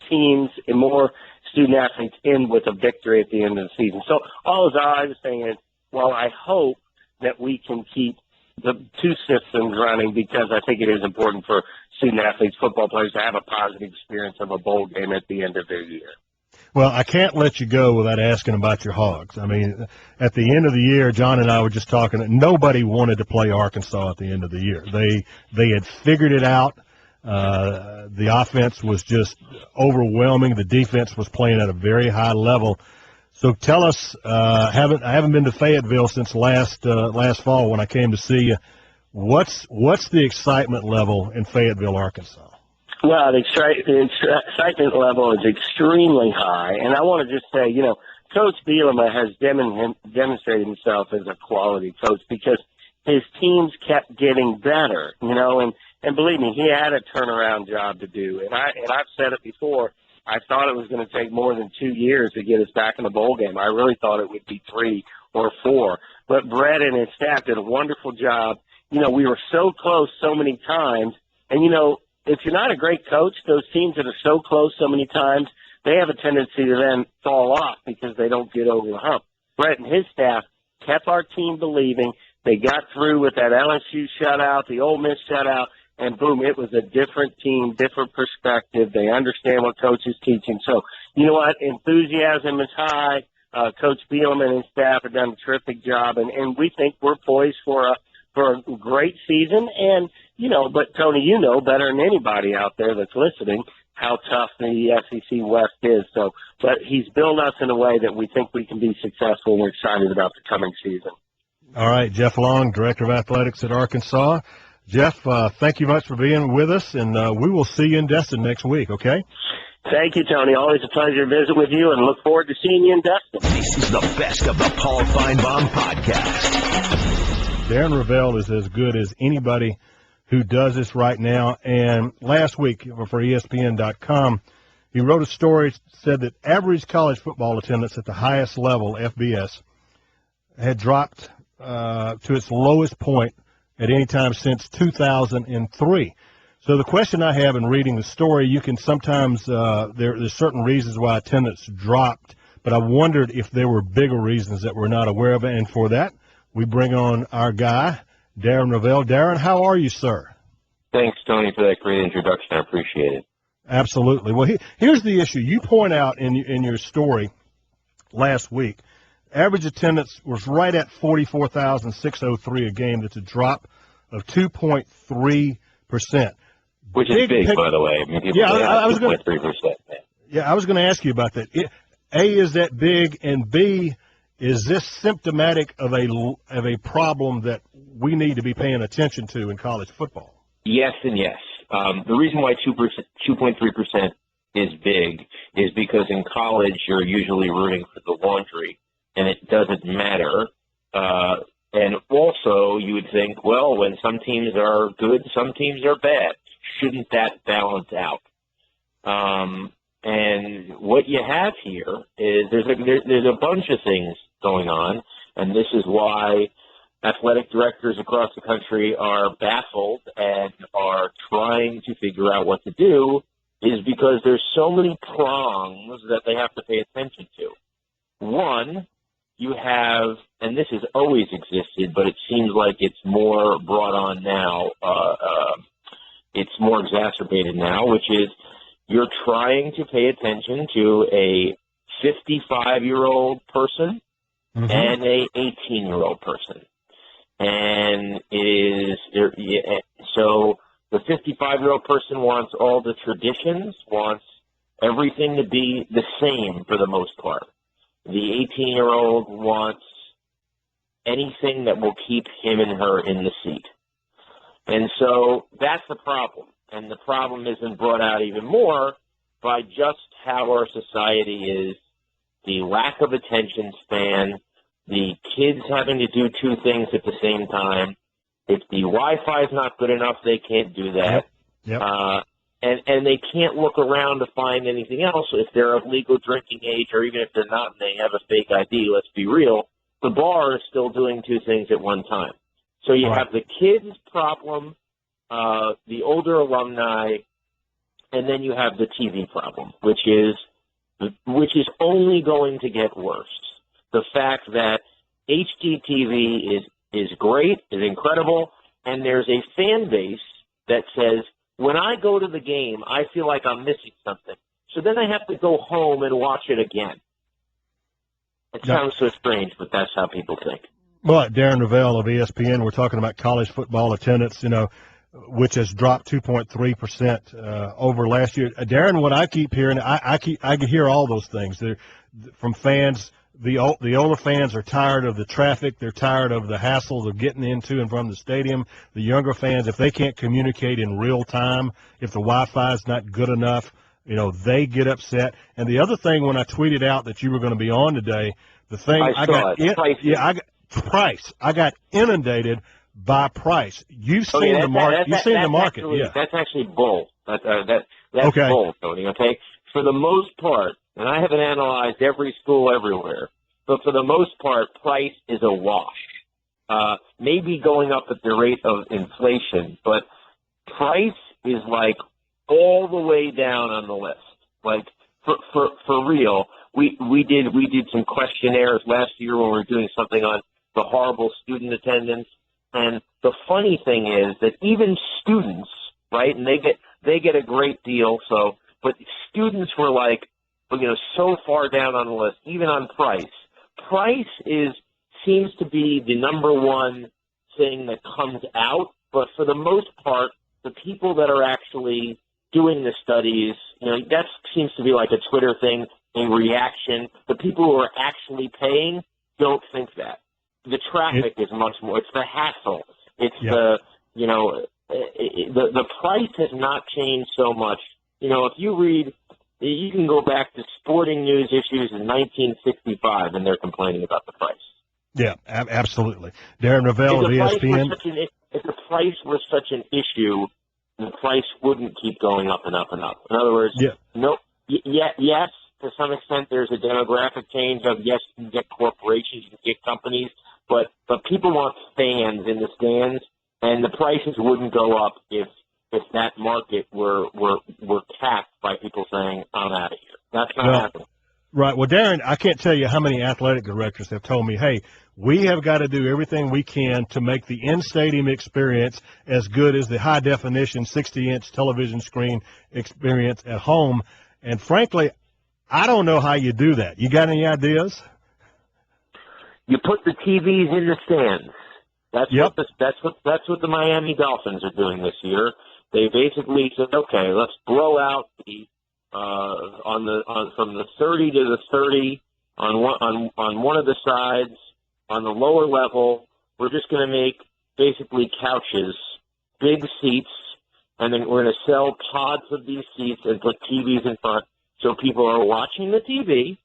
teams and more student athletes in with a victory at the end of the season. So all I was saying is, well, I hope that we can keep the two systems running because I think it is important for student athletes, football players, to have a positive experience of a bowl game at the end of their year. Well, I can't let you go without asking about your Hogs. I mean, at the end of the year, John and I were just talking that nobody wanted to play Arkansas at the end of the year. They had figured it out. The offense was just overwhelming. The defense was playing at a very high level. So tell us, I haven't been to Fayetteville since last fall when I came to see you. What's the excitement level in Fayetteville, Arkansas? Well, the excitement level is extremely high, and I want to just say, Coach Bielema has demonstrated himself as a quality coach because his teams kept getting better, and believe me, he had a turnaround job to do, and I've said it before. I thought it was going to take more than 2 years to get us back in the bowl game. I really thought it would be 3 or 4, but Brett and his staff did a wonderful job. We were so close so many times, and if you're not a great coach, those teams that are so close so many times, they have a tendency to then fall off because they don't get over the hump. Brett and his staff kept our team believing. They got through with that LSU shutout, the Ole Miss shutout, and boom, it was a different team, different perspective. They understand what Coach is teaching. So, you know what? Enthusiasm is high. Coach Bielema and his staff have done a terrific job, and we think we're poised for a great season. And, but Tony, better than anybody out there that's listening, how tough the SEC West is. So, but he's built us in a way that we think we can be successful, and we're excited about the coming season. All right, Jeff Long, Director of Athletics at Arkansas. Jeff, thank you much for being with us, and we will see you in Destin next week, okay? Thank you, Tony. Always a pleasure to visit with you, and look forward to seeing you in Destin. This is the best of the Paul Finebaum podcast. Darren Ravel is as good as anybody who does this right now. And last week for ESPN.com, he wrote a story, said that average college football attendance at the highest level, FBS, had dropped to its lowest point at any time since 2003. So the question I have in reading the story, you can sometimes, there's certain reasons why attendance dropped, but I wondered if there were bigger reasons that we're not aware of. And for that, we bring on our guy, Darren Ravel. Darren, how are you, sir? Thanks, Tony, for that great introduction. I appreciate it. Absolutely. Well, here's the issue. You point out in your story last week, average attendance was right at 44,603 a game. That's a drop of 2.3%. Which is big, by the way. I mean, I was going to 2.3%. Yeah, I was going to ask you about that. Is that big? And B, is this symptomatic of a problem that we need to be paying attention to in college football? Yes and yes. The reason why 2.3% is big is because in college you're usually rooting for the laundry, and it doesn't matter. And also you would think, well, when some teams are good, some teams are bad. Shouldn't that balance out? And what you have here is there's a bunch of things going on, and this is why athletic directors across the country are baffled and are trying to figure out what to do, is because there's so many prongs that they have to pay attention to. One, you have, and this has always existed, but it seems like it's more brought on now, it's more exacerbated now, which is you're trying to pay attention to a 55-year-old person and a 18-year-old person. And so the 55-year-old person wants all the traditions, wants everything to be the same for the most part. The 18-year-old wants anything that will keep him and her in the seat. And so that's the problem. And the problem isn't brought out even more by just how our society is, the lack of attention span, the kids having to do two things at the same time. If the Wi-Fi is not good enough, they can't do that. Yep. And they can't look around to find anything else. If they're of legal drinking age, or even if they're not and they have a fake ID, let's be real, the bar is still doing two things at one time. So you have the kids problem, the older alumni, and then you have the TV problem, which is only going to get worse. The fact that HGTV is great, is incredible, and there's a fan base that says, when I go to the game, I feel like I'm missing something. So then I have to go home and watch it again. It sounds so strange, but that's how people think. Well, Darren Ravel of ESPN, we're talking about college football attendance, which has dropped 2.3% over last year. Darren, what I keep hearing, I hear all those things from fans. The older fans are tired of the traffic. They're tired of the hassles of getting into and from the stadium. The younger fans, if they can't communicate in real time, if the Wi-Fi is not good enough, they get upset. And the other thing, when I tweeted out that you were going to be on today, the thing I got inundated by price. You've seen the market. You've seen the market. Actually, yeah, that's actually bull. That's okay. Bull, Tony. Okay, for the most part. And I haven't analyzed every school everywhere, but for the most part, price is a wash. Maybe going up at the rate of inflation, but price is like all the way down on the list. Like for real, we did some questionnaires last year when we were doing something on the horrible student attendance, and the funny thing is that even students, right, and they get a great deal. So, but students were like, so far down on the list, even on price. Price seems to be the number one thing that comes out, but for the most part, the people that are actually doing the studies, that seems to be like a Twitter thing, a reaction. The people who are actually paying don't think that. The traffic is much more. It's the hassle. It's the price has not changed so much. If you read, you can go back to sporting news issues in 1965, and they're complaining about the price. Yeah, absolutely. Darren Ravel of ESPN. If the price was such an issue, the price wouldn't keep going up and up and up. In other words, yes, to some extent there's a demographic change of, yes, you can get corporations, you can get companies, but people want fans in the stands, and the prices wouldn't go up if that market were capped by people saying, I'm out of here. That's not happening. Right. Well, Darren, I can't tell you how many athletic directors have told me, hey, we have got to do everything we can to make the in-stadium experience as good as the high-definition 60-inch television screen experience at home. And, frankly, I don't know how you do that. You got any ideas? You put the TVs in the stands. That's what the Miami Dolphins are doing this year. They basically said, okay, let's blow out the from the 30 to the 30 on one of the sides. On the lower level, we're just going to make basically couches, big seats, and then we're going to sell pods of these seats and put TVs in front so people are watching the TV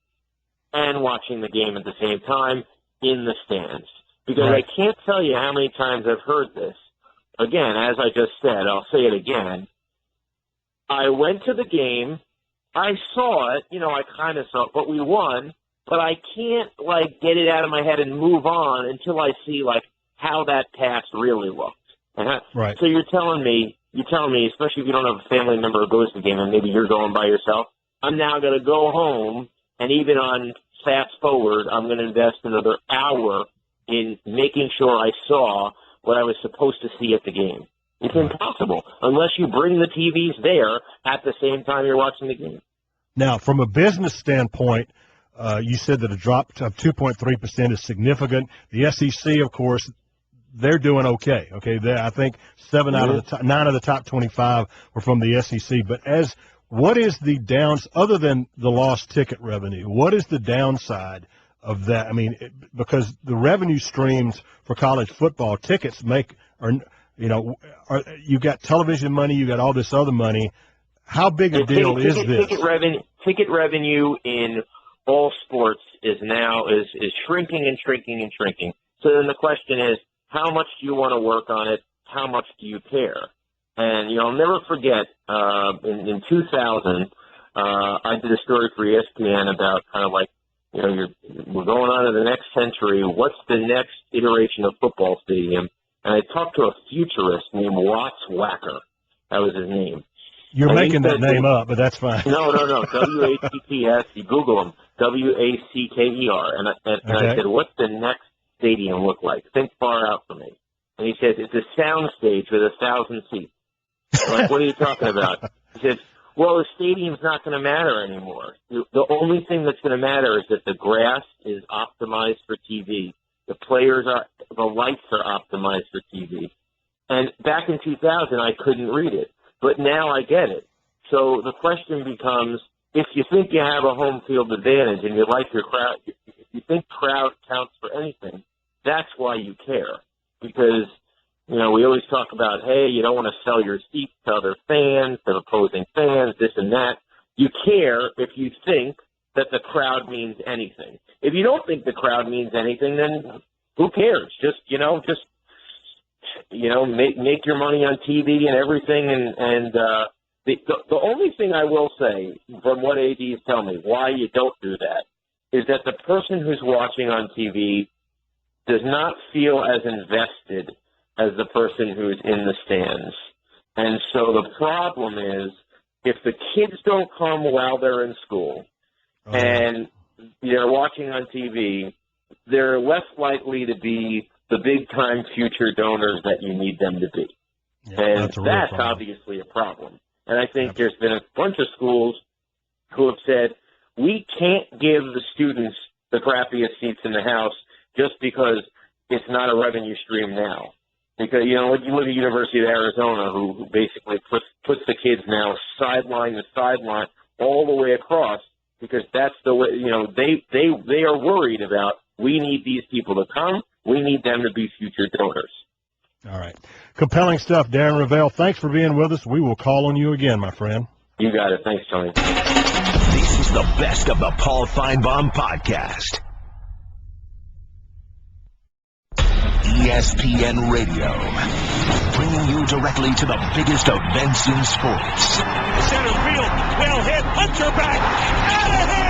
and watching the game at the same time in the stands. Because I can't tell you how many times I've heard this. Again, as I just said, I'll say it again. I went to the game. I saw it. I kind of saw it, but we won. But I can't, get it out of my head and move on until I see, how that pass really looked. So you're telling me, especially if you don't have a family member who goes to the game and maybe you're going by yourself, I'm now going to go home, and even on fast forward, I'm going to invest another hour in making sure I saw what I was supposed to see at the game. It's impossible unless you bring the TVs there at the same time you're watching the game. Now, from a business standpoint, you said that a drop of 2.3% is significant. The SEC, of course, they're doing okay. I think 9 out of the top 25 were from the SEC. But what is the other than the lost ticket revenue? What is the downside of that? I mean, because the revenue streams for college football tickets you got television money, you got all this other money. How big a deal is this? Ticket revenue in all sports is shrinking and shrinking and shrinking. So then the question is, how much do you want to work on it? How much do you care? And, I'll never forget, in 2000, I did a story for ESPN about kind of we're going on to the next century. What's the next iteration of football stadium? And I talked to a futurist named Watts Wacker. That was his name. You're making that name up, but that's fine. No. W-A-T-T-S. You Google him. W-A-C-K-E-R. And I said, what's the next stadium look like? Think far out for me. And he said, it's a sound stage with 1,000 seats. I'm what are you talking about? He said, well, the stadium's not going to matter anymore. The only thing that's going to matter is that the grass is optimized for TV. The lights are optimized for TV. And back in 2000, I couldn't read it. But now I get it. So the question becomes, if you think you have a home field advantage and you like your crowd, if you think crowd counts for anything, that's why you care. Because, we always talk about, hey, you don't want to sell your seats to other fans, to opposing fans, this and that. You care if you think that the crowd means anything. If you don't think the crowd means anything, then who cares? Just make your money on TV and everything. And the only thing I will say from what ADs tell me, why you don't do that, is that the person who's watching on TV does not feel as invested as the person who's in the stands. And so the problem is, if the kids don't come while they're in school and they're watching on TV, they're less likely to be the big-time future donors that you need them to be. Yeah, and that's obviously a problem. And I think there's been a bunch of schools who have said, we can't give the students the crappiest seats in the house just because it's not a revenue stream now. Because, you know, you look at the University of Arizona, who basically puts the kids now sideline to sideline all the way across, because that's the way, you know, they are worried about, we need these people to come. We need them to be future donors. All right. Compelling stuff, Darren Ravel. Thanks for being with us. We will call on you again, my friend. You got it. Thanks, Tony. This is the best of the Paul Finebaum podcast. ESPN Radio, bringing you directly to the biggest events in sports. Center field, well hit, Hunter back, out of here!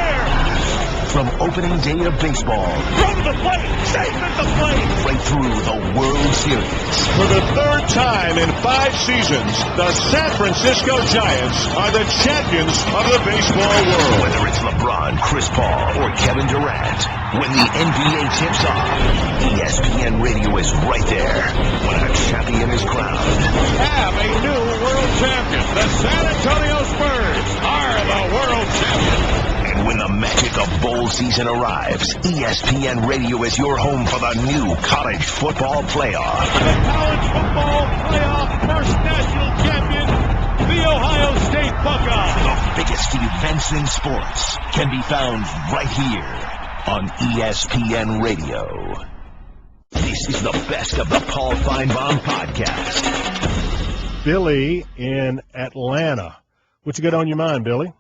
From opening day of baseball, Throw to the plate, safe at the plate! right through the World Series. For the third time in 5 seasons, the San Francisco Giants are the champions of the baseball world. Whether it's LeBron, Chris Paul, or Kevin Durant, when the NBA tips off, ESPN Radio is right there when a champion is crowned. Have a new world champion. The San Antonio Spurs are the world champions. And when the magic of bowl season arrives, ESPN Radio is your home for the new college football playoff. The college football playoff first national champion, the Ohio State Buckeyes. The biggest events in sports can be found right here on ESPN Radio. This is the best of the Paul Finebaum podcast. Billy in Atlanta. What you got on your mind, Billy?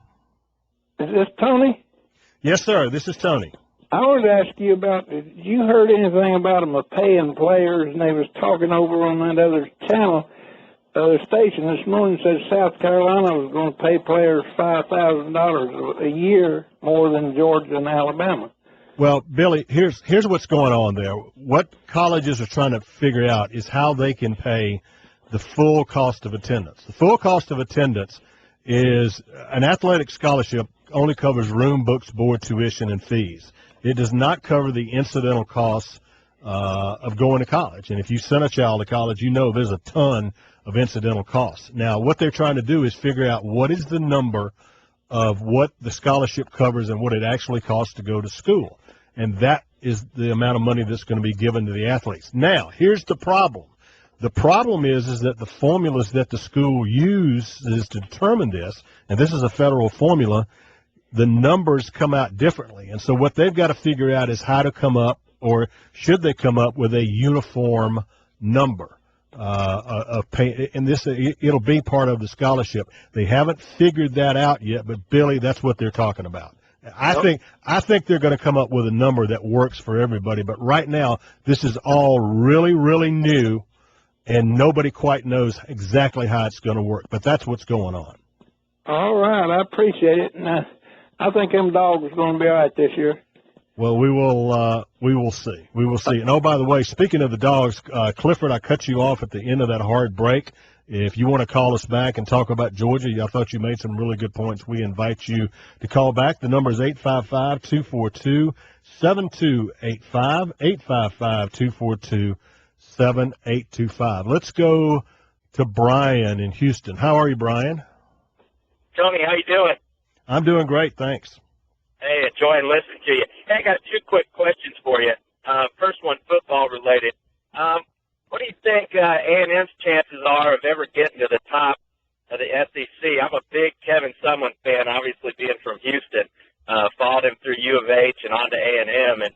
Is this Tony? Yes, sir. This is Tony. I wanted to ask you about, did you heard anything about them paying players, and they was talking over on that other channel, other station this morning, said South Carolina was going to pay players $5,000 a year more than Georgia and Alabama. Well, Billy, here's what's going on there. What colleges are trying to figure out is how they can pay the full cost of attendance. The full cost of attendance is an athletic scholarship only covers room, books, board, tuition, and fees. It does not cover the incidental costs of going to college. And if you send a child to college, you know there's a ton of incidental costs. Now, what they're trying to do is figure out what is the number of what the scholarship covers and what it actually costs to go to school. And that is the amount of money that's going to be given to the athletes. Now, here's the problem. The problem is that the formulas that the school uses to determine this, and this is a federal formula, the numbers come out differently. And so what they've got to figure out is how to come up, or should they come up with a uniform number of pay. And this, it'll be part of the scholarship. They haven't figured that out yet, but Billy, that's what they're talking about. I think they're going to come up with a number that works for everybody. But right now, this is all really, really new, and nobody quite knows exactly how it's going to work. But that's what's going on. All right, I appreciate it. And I think them dogs are going to be all right this year. Well, we will see. We will see. And, oh, by the way, speaking of the dogs, Clifford, I cut you off at the end of that hard break. If you want to call us back and talk about Georgia, I thought you made some really good points. We invite you to call back. The number is 855-242-7285, 855-242-7825. Let's go to Brian in Houston. How are you, Brian? Tony, how you doing? I'm doing great, thanks. Hey, enjoying listening to you. Hey, I got 2 quick questions for you. First one, football related. What do you think A&M's chances are of ever getting to the top of the SEC? I'm a big Kevin Sumlin fan, obviously being from Houston. Followed him through U of H and on to A&M, and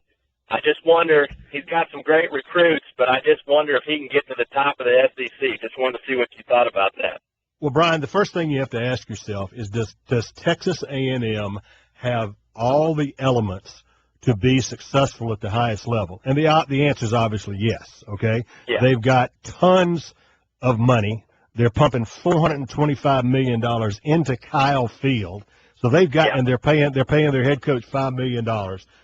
I just wonder, he's got some great recruits, but I just wonder if he can get to the top of the SEC. Just wanted to see what you thought about that. Well, Brian, the first thing you have to ask yourself is, does Texas A&M have all the elements to be successful at the highest level? And the answer is obviously yes, okay? Yeah. They've got tons of money. They're pumping $425 million into Kyle Field. So they've got, and they're paying their head coach $5 million.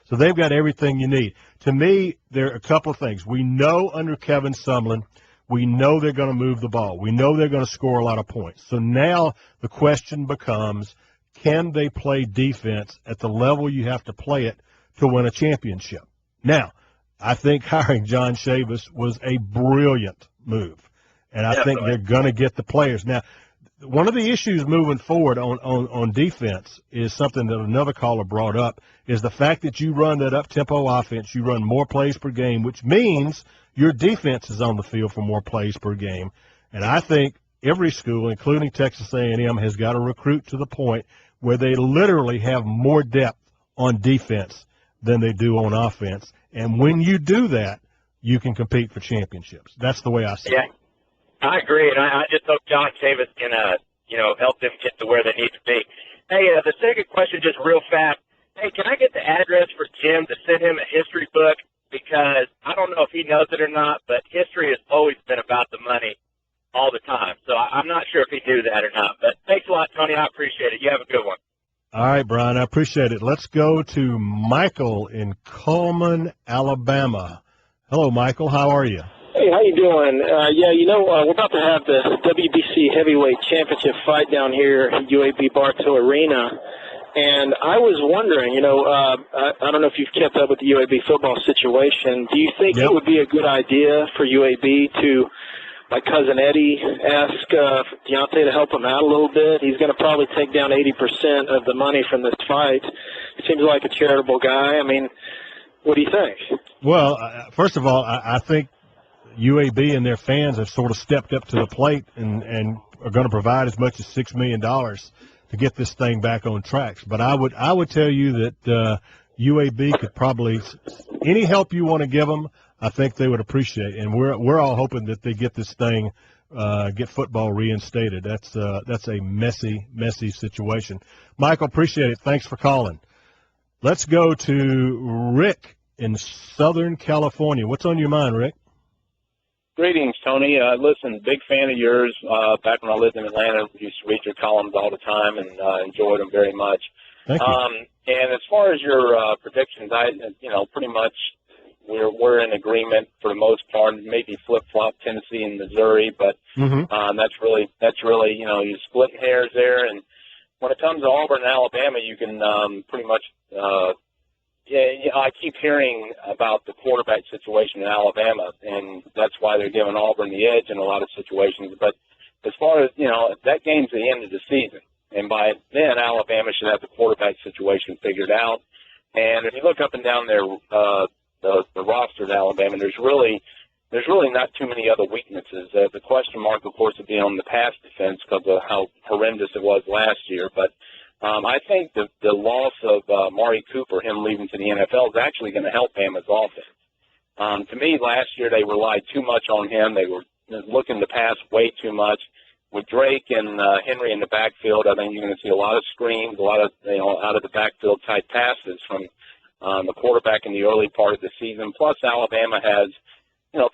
So they've got everything you need. To me, there are a couple of things. We know under Kevin Sumlin, we know they're going to move the ball. We know they're going to score a lot of points. So now the question becomes, can they play defense at the level you have to play it to win a championship? Now, I think hiring John Chavis was a brilliant move, and I think they're going to get the players. Now, one of the issues moving forward on defense is something that another caller brought up, is the fact that you run that up-tempo offense, you run more plays per game, which means your defense is on the field for more plays per game. And I think every school, including Texas A&M, has got to recruit to the point where they literally have more depth on defense than they do on offense. And when you do that, you can compete for championships. That's the way I see it. I agree, and I just hope John Chavis can, help them get to where they need to be. Hey, the second question, just real fast. Hey, can I get the address for Jim to send him a history book? Because I don't know if he knows it or not, but history has always been about the money all the time. So I'm not sure if he knew that or not. But thanks a lot, Tony. I appreciate it. You have a good one. All right, Brian, I appreciate it. Let's go to Michael in Cullman, Alabama. Hello, Michael. How are you? Hey, how you doing? We're about to have the WBC Heavyweight Championship fight down here at UAB Bartow Arena. And I was wondering, I don't know if you've kept up with the UAB football situation. Do you think it would be a good idea for UAB to, like Cousin Eddie, ask Deontay to help him out a little bit? He's going to probably take down 80% of the money from this fight. He seems like a charitable guy. I mean, what do you think? Well, first of all, I think UAB and their fans have sort of stepped up to the plate and are going to provide as much as $6 million to get this thing back on tracks. But I would tell you that UAB could probably, any help you want to give them, I think they would appreciate. And we're all hoping that they get this thing, get football reinstated. That's a messy situation. Michael, appreciate it. Thanks for calling. Let's go to Rick in Southern California. What's on your mind, Rick? Greetings, Tony. Listen, big fan of yours. Back when I lived in Atlanta, I used to read your columns all the time and enjoyed them very much. Thank you. And as far as your predictions, pretty much we're in agreement for the most part. Maybe flip-flop Tennessee and Missouri, but that's really you're splitting hairs there. And when it comes to Auburn and Alabama, you can pretty much I keep hearing about the quarterback situation in Alabama, and that's why they're giving Auburn the edge in a lot of situations. But as far as, that game's the end of the season, and by then Alabama should have the quarterback situation figured out. And if you look up and down there, the roster at Alabama, there's really not too many other weaknesses. The question mark, of course, would be on the pass defense because of how horrendous it was last year. But I think the loss of Mari Cooper, him leaving to the NFL, is actually going to help Bama's offense. To me, last year they relied too much on him. They were looking to pass way too much. With Drake and Henry in the backfield, I think you're going to see a lot of screens, a lot of out of the backfield type passes from the quarterback in the early part of the season. Plus, Alabama has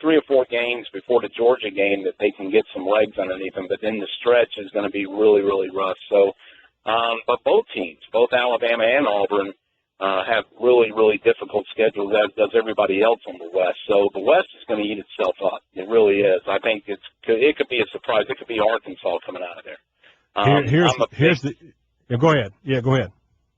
3 or 4 games before the Georgia game that they can get some legs underneath them. But then the stretch is going to be really, really rough. So. But both teams, both Alabama and Auburn, have really, really difficult schedules, as does everybody else on the West. So the West is going to eat itself up. It really is. I think it could be a surprise. It could be Arkansas coming out of there. Go ahead. Yeah, go ahead.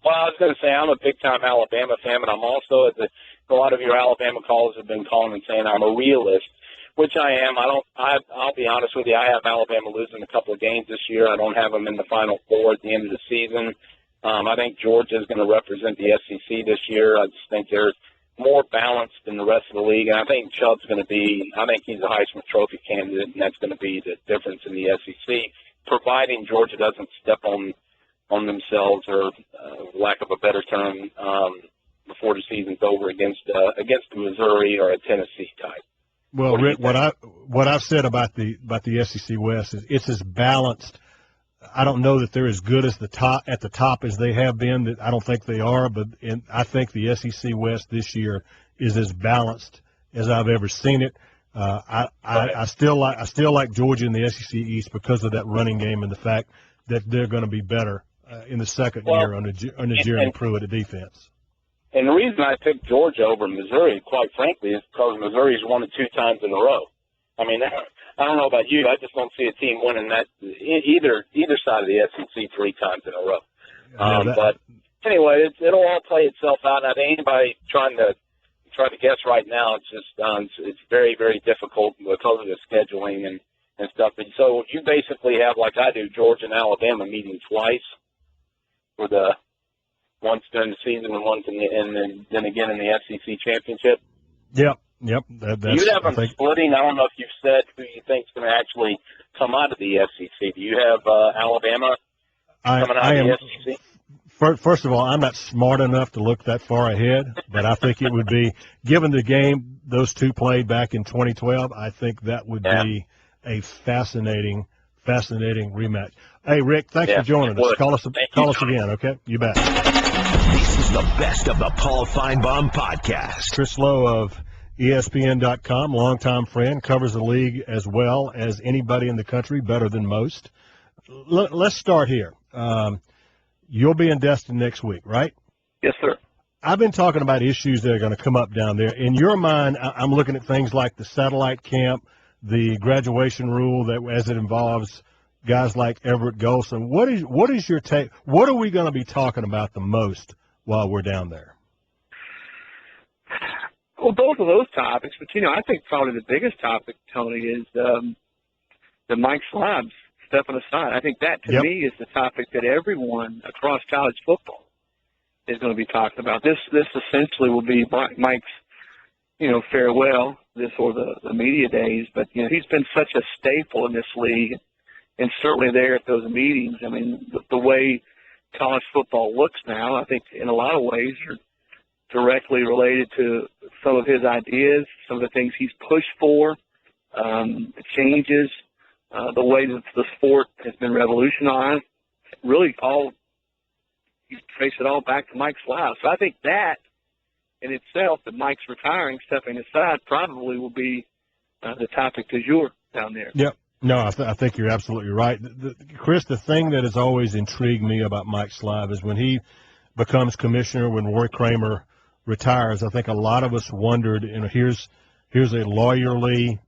Well, I was going to say I'm a big-time Alabama fan, but I'm also, a lot of your Alabama callers have been calling and saying I'm a realist, which I am. I'll be honest with you. I have Alabama losing a couple of games this year. I don't have them in the Final Four at the end of the season. I think Georgia is going to represent the SEC this year. I just think they're more balanced than the rest of the league. And I think Chubb's going to be, I think he's a Heisman Trophy candidate, and that's going to be the difference in the SEC, providing Georgia doesn't step on themselves, or lack of a better term, before the season's over against the Missouri or a Tennessee type. Well, Rick, what I've said about the SEC West is it's as balanced. I don't know that they're as good as at the top as they have been. I don't think they are, but I think the SEC West this year is as balanced as I've ever seen it. I still like Georgia in the SEC East because of that running game and the fact that they're going to be better in the second year under Jeremy Pruitt at defense. And the reason I picked Georgia over Missouri, quite frankly, is because Missouri's won it 2 times in a row. I mean, I don't know about you. I just don't see a team winning that either side of the SEC 3 times in a row. But anyway, it'll all play itself out. And I think anybody trying to guess right now, it's just it's very, very difficult because of the scheduling. And and stuff. And so you basically have, like I do, Georgia and Alabama meeting twice for the once during the season and once and then again in the SEC championship. Yep. That's, Do you have them splitting? I don't know if you've said who you think is going to actually come out of the SEC. Do you have Alabama coming out of the SEC? First of all, I'm not smart enough to look that far ahead, but I think it would be, given the game those two played back in 2012, I think that would be a fascinating rematch. Hey, Rick, thanks for joining us. Call us again, okay? You bet. This is the best of the Paul Finebaum podcast. Chris Lowe of ESPN.com, longtime friend, covers the league as well as anybody in the country, better than most. Let's start here. You'll be in Destin next week, right? Yes, sir. I've been talking about issues that are going to come up down there. In your mind, I'm looking at things like the satellite camp, the graduation rule that as it involves guys like Everett Golson. What is your take? What are we going to be talking about the most while we're down there? Well, both of those topics, but, I think probably the biggest topic, Tony, is the Mike Slabs stepping aside. I think that, to me, is the topic that everyone across college football is going to be talking about. This essentially will be Mike's, farewell, or the media days. But, he's been such a staple in this league, and certainly there at those meetings. I mean, the way college football looks now, I think in a lot of ways are directly related to some of his ideas, some of the things he's pushed for, the changes, the way that the sport has been revolutionized. Really, you trace it all back to Mike Slough. So I think that in itself, that Mike's retiring, stepping aside, probably will be the topic du jour down there. Yep. No, I think you're absolutely right. Chris, the thing that has always intrigued me about Mike Slough is when he becomes commissioner, when Roy Kramer retires, I think a lot of us wondered, here's a lawyerly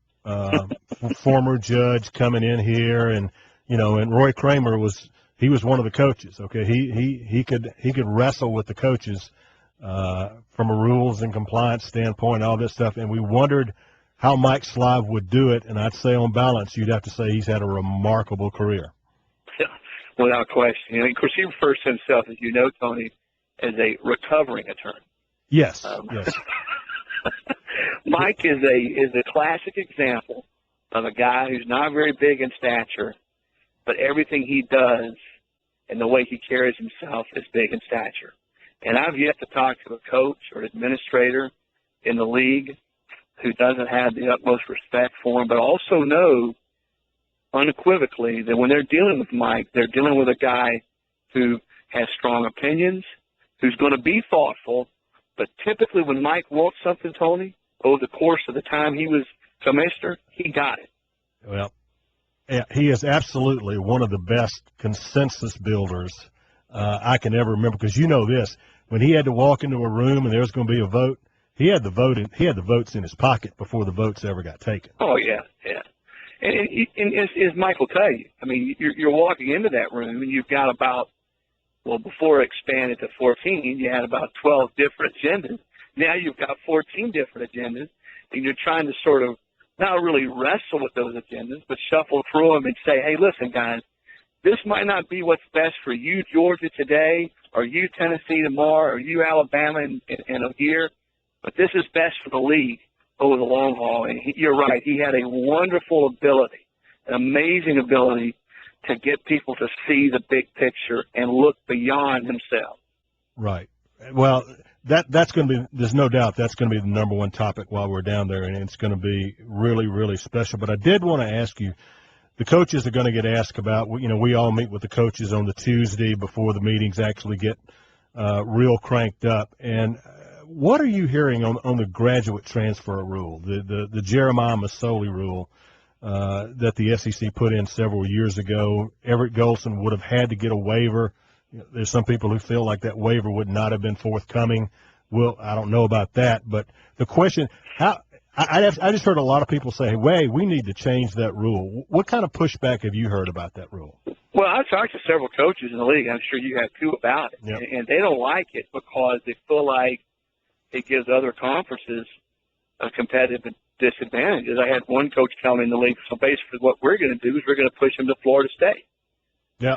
former judge coming in here, and Roy Kramer was one of the coaches. Okay, he could wrestle with the coaches from a rules and compliance standpoint, all this stuff, and we wondered how Mike Slough would do it. And I'd say on balance, you'd have to say he's had a remarkable career. Without question. Of course, he refers to himself, as you know, Tony, as a recovering attorney. Yes. Yes. Mike is a classic example of a guy who's not very big in stature, but everything he does and the way he carries himself is big in stature. And I've yet to talk to a coach or administrator in the league who doesn't have the utmost respect for him, but also know unequivocally that when they're dealing with Mike, they're dealing with a guy who has strong opinions, who's going to be thoughtful. But typically when Mike wants something, Tony, over the course of the time he was commissioner, he got it. Well, yeah, he is absolutely one of the best consensus builders I can ever remember. Because you know this, when he had to walk into a room and there was going to be a vote, he had the votes in his pocket before the votes ever got taken. Oh yeah. And as Mike will tell you, I mean, you're walking into that room and you've got before it expanded to 14, you had about 12 different agendas. Now you've got 14 different agendas, and you're trying to sort of not really wrestle with those agendas, but shuffle through them and say, hey, listen, guys, this might not be what's best for you, Georgia, today, or you, Tennessee, tomorrow, or you, Alabama, in a year, but this is best for the league over the long haul. And you're right. He had a wonderful ability, an amazing ability to get people to see the big picture and look beyond himself. Right. Well, that's going to be, there's no doubt that's going to be the number one topic while we're down there, and it's going to be really, really special. But I did want to ask you, the coaches are going to get asked about, we all meet with the coaches on the Tuesday before the meetings actually get real cranked up. And what are you hearing on the graduate transfer rule, the Jeremiah Masoli rule that the SEC put in several years ago? Everett Golson would have had to get a waiver. There's some people who feel like that waiver would not have been forthcoming. Well, I don't know about that, but the question, I just heard a lot of people say, "Hey, we need to change that rule." What kind of pushback have you heard about that rule? Well, I've talked to several coaches in the league. I'm sure you have too about it, and they don't like it because they feel like it gives other conferences a competitive disadvantage. As I had one coach tell me in the league, so basically what we're going to do is we're going to push him to Florida State. Yeah.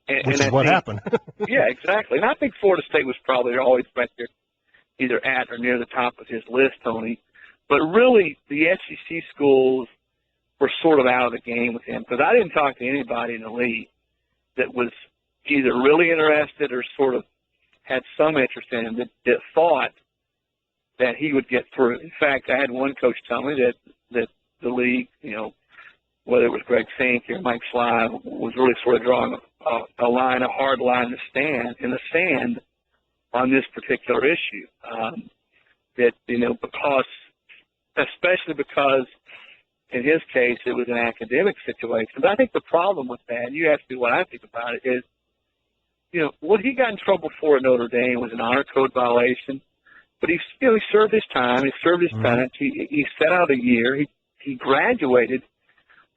Which is I what think, happened. Yeah, exactly. And I think Florida State was probably always right there, either at or near the top of his list, Tony. But really, the SEC schools were sort of out of the game with him, because I didn't talk to anybody in the league that was either really interested or sort of had some interest in him that thought that he would get through. In fact, I had one coach tell me that the league, whether it was Greg Fink or Mike Sly, was really sort of drawing a hard line in the sand on this particular issue. Especially because in his case it was an academic situation. But I think the problem with that, and you asked me what I think about it, is, what he got in trouble for at Notre Dame was an honor code violation. But he served his time. He served his penance. He set out a year. He graduated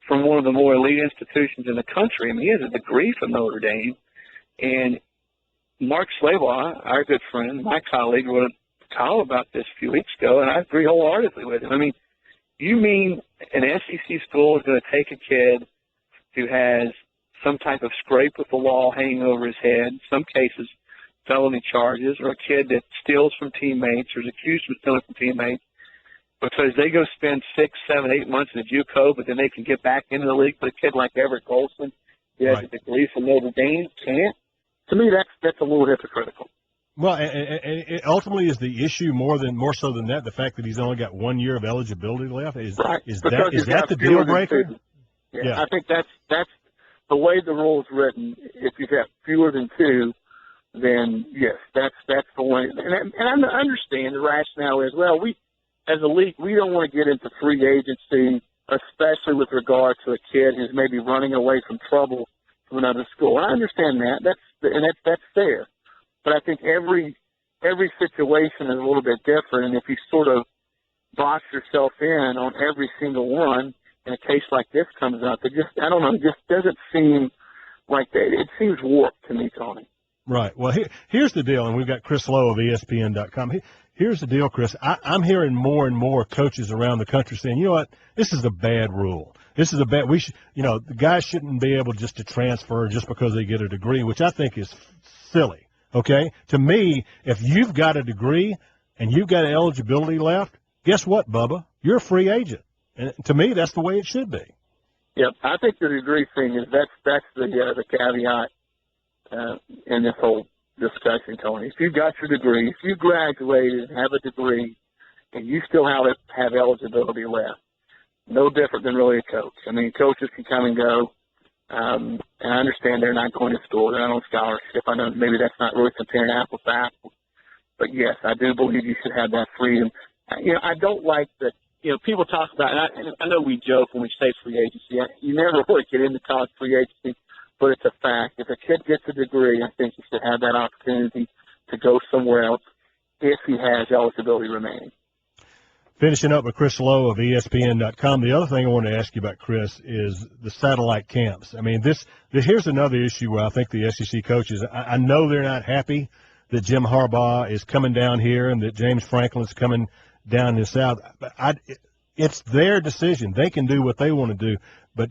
from one of the more elite institutions in the country. I mean, he has a degree from Notre Dame. And Mark Slavois, our good friend, my colleague, wrote a column about this a few weeks ago, and I agree wholeheartedly with him. I mean, you mean an SEC school is going to take a kid who has some type of scrape with the law hanging over his head, in some cases felony charges, or a kid that steals from teammates or is accused of stealing from teammates, because they go spend 6, 7, 8 months in the JUCO, but then they can get back into the league. But a kid like Everett Golson, who has a degree from Notre Dame, can't. To me, that's a little hypocritical. Well, and it ultimately is the issue more so than that, the fact that he's only got 1 year of eligibility left. Is that the deal breaker? Yeah, I think that's the way the rule is written. If you have fewer than 2, then yes, that's the way. And I understand the rationale is, well, we as a league, we don't want to get into free agency, especially with regard to a kid who's maybe running away from trouble from another school. And I understand that. That's fair. But I think every situation is a little bit different, and if you sort of box yourself in on every single one, and a case like this comes up, it just doesn't seem like that. It seems warped to me, Tony. Right. Well, here's the deal, and we've got Chris Lowe of ESPN.com. Here's the deal, Chris. I'm hearing more and more coaches around the country saying, you know what, this is a bad rule. This is a bad. The guys shouldn't be able just to transfer just because they get a degree, which I think is silly. Okay? To me, if you've got a degree and you've got eligibility left, guess what, Bubba? You're a free agent. And to me, that's the way it should be. Yep. I think the degree thing is that's the caveat in this whole discussion, Tony. If you got your degree, if you graduated and have a degree, and you still have eligibility left, no different than really a coach. I mean, coaches can come and go. And I understand they're not going to school. They're not on scholarship. I know maybe that's not really comparing apples to apples. But, yes, I do believe you should have that freedom. I don't like that, people talk about, and I know we joke when we say free agency. You never really get into college free agency, but it's a fact. If a kid gets a degree, I think he should have that opportunity to go somewhere else if he has eligibility remaining. Finishing up with Chris Lowe of ESPN.com. The other thing I want to ask you about, Chris, is the satellite camps. I mean, here's another issue where I think the SEC coaches, I know they're not happy that Jim Harbaugh is coming down here and that James Franklin's coming down in the South. But it's their decision. They can do what they want to do. But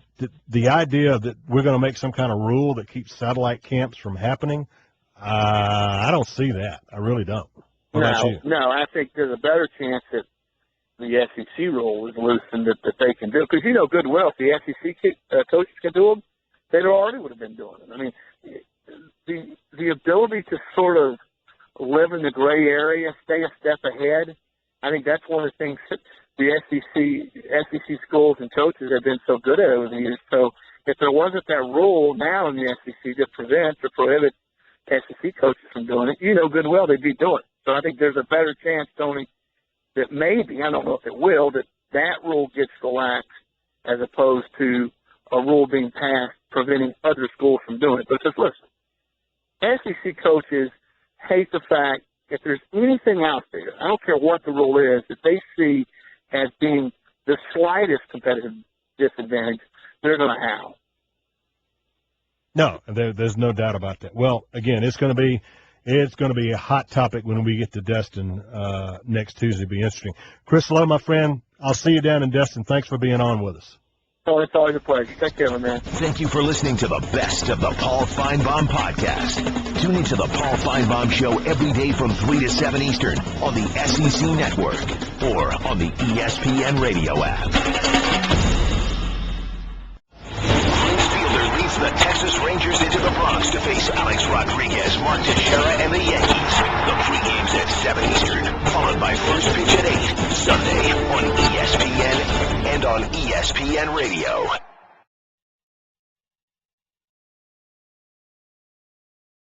the idea that we're going to make some kind of rule that keeps satellite camps from happening, I don't see that. I really don't. What about you? No, I think there's a better chance that the SEC rule is loosened that they can do. Because, good well, if the SEC coaches can do them, they already would have been doing it. I mean, the ability to sort of live in the gray area, stay a step ahead, I think that's one of the things that the SEC schools and coaches have been so good at over the years. So if there wasn't that rule now in the SEC that prevents or prohibits SEC coaches from doing it, good and well they'd be doing it. So I think there's a better chance, Tony, that maybe, I don't know if it will, that rule gets relaxed as opposed to a rule being passed preventing other schools from doing it. Because, listen, SEC coaches hate the fact if there's anything out there, I don't care what the rule is, that they see as being the slightest competitive disadvantage, they're going to howl. No, there's no doubt about that. Well, again, it's going to be It's going to be a hot topic when we get to Destin next Tuesday. It'll be interesting. Chris Lowe, my friend, I'll see you down in Destin. Thanks for being on with us. Oh, it's always a pleasure. Take care, my man. Thank you for listening to the best of the Paul Finebaum podcast. Tune into the Paul Finebaum Show every day from 3 to 7 Eastern on the SEC Network or on the ESPN radio app. Prince Fielder leads the Texas Rangers into the Bronx to face Alex Rodriguez, Mark Teixeira, and the Yankees. The pregame's at 7 Eastern, followed by first pitch at 8, Sunday on ESPN and on ESPN Radio.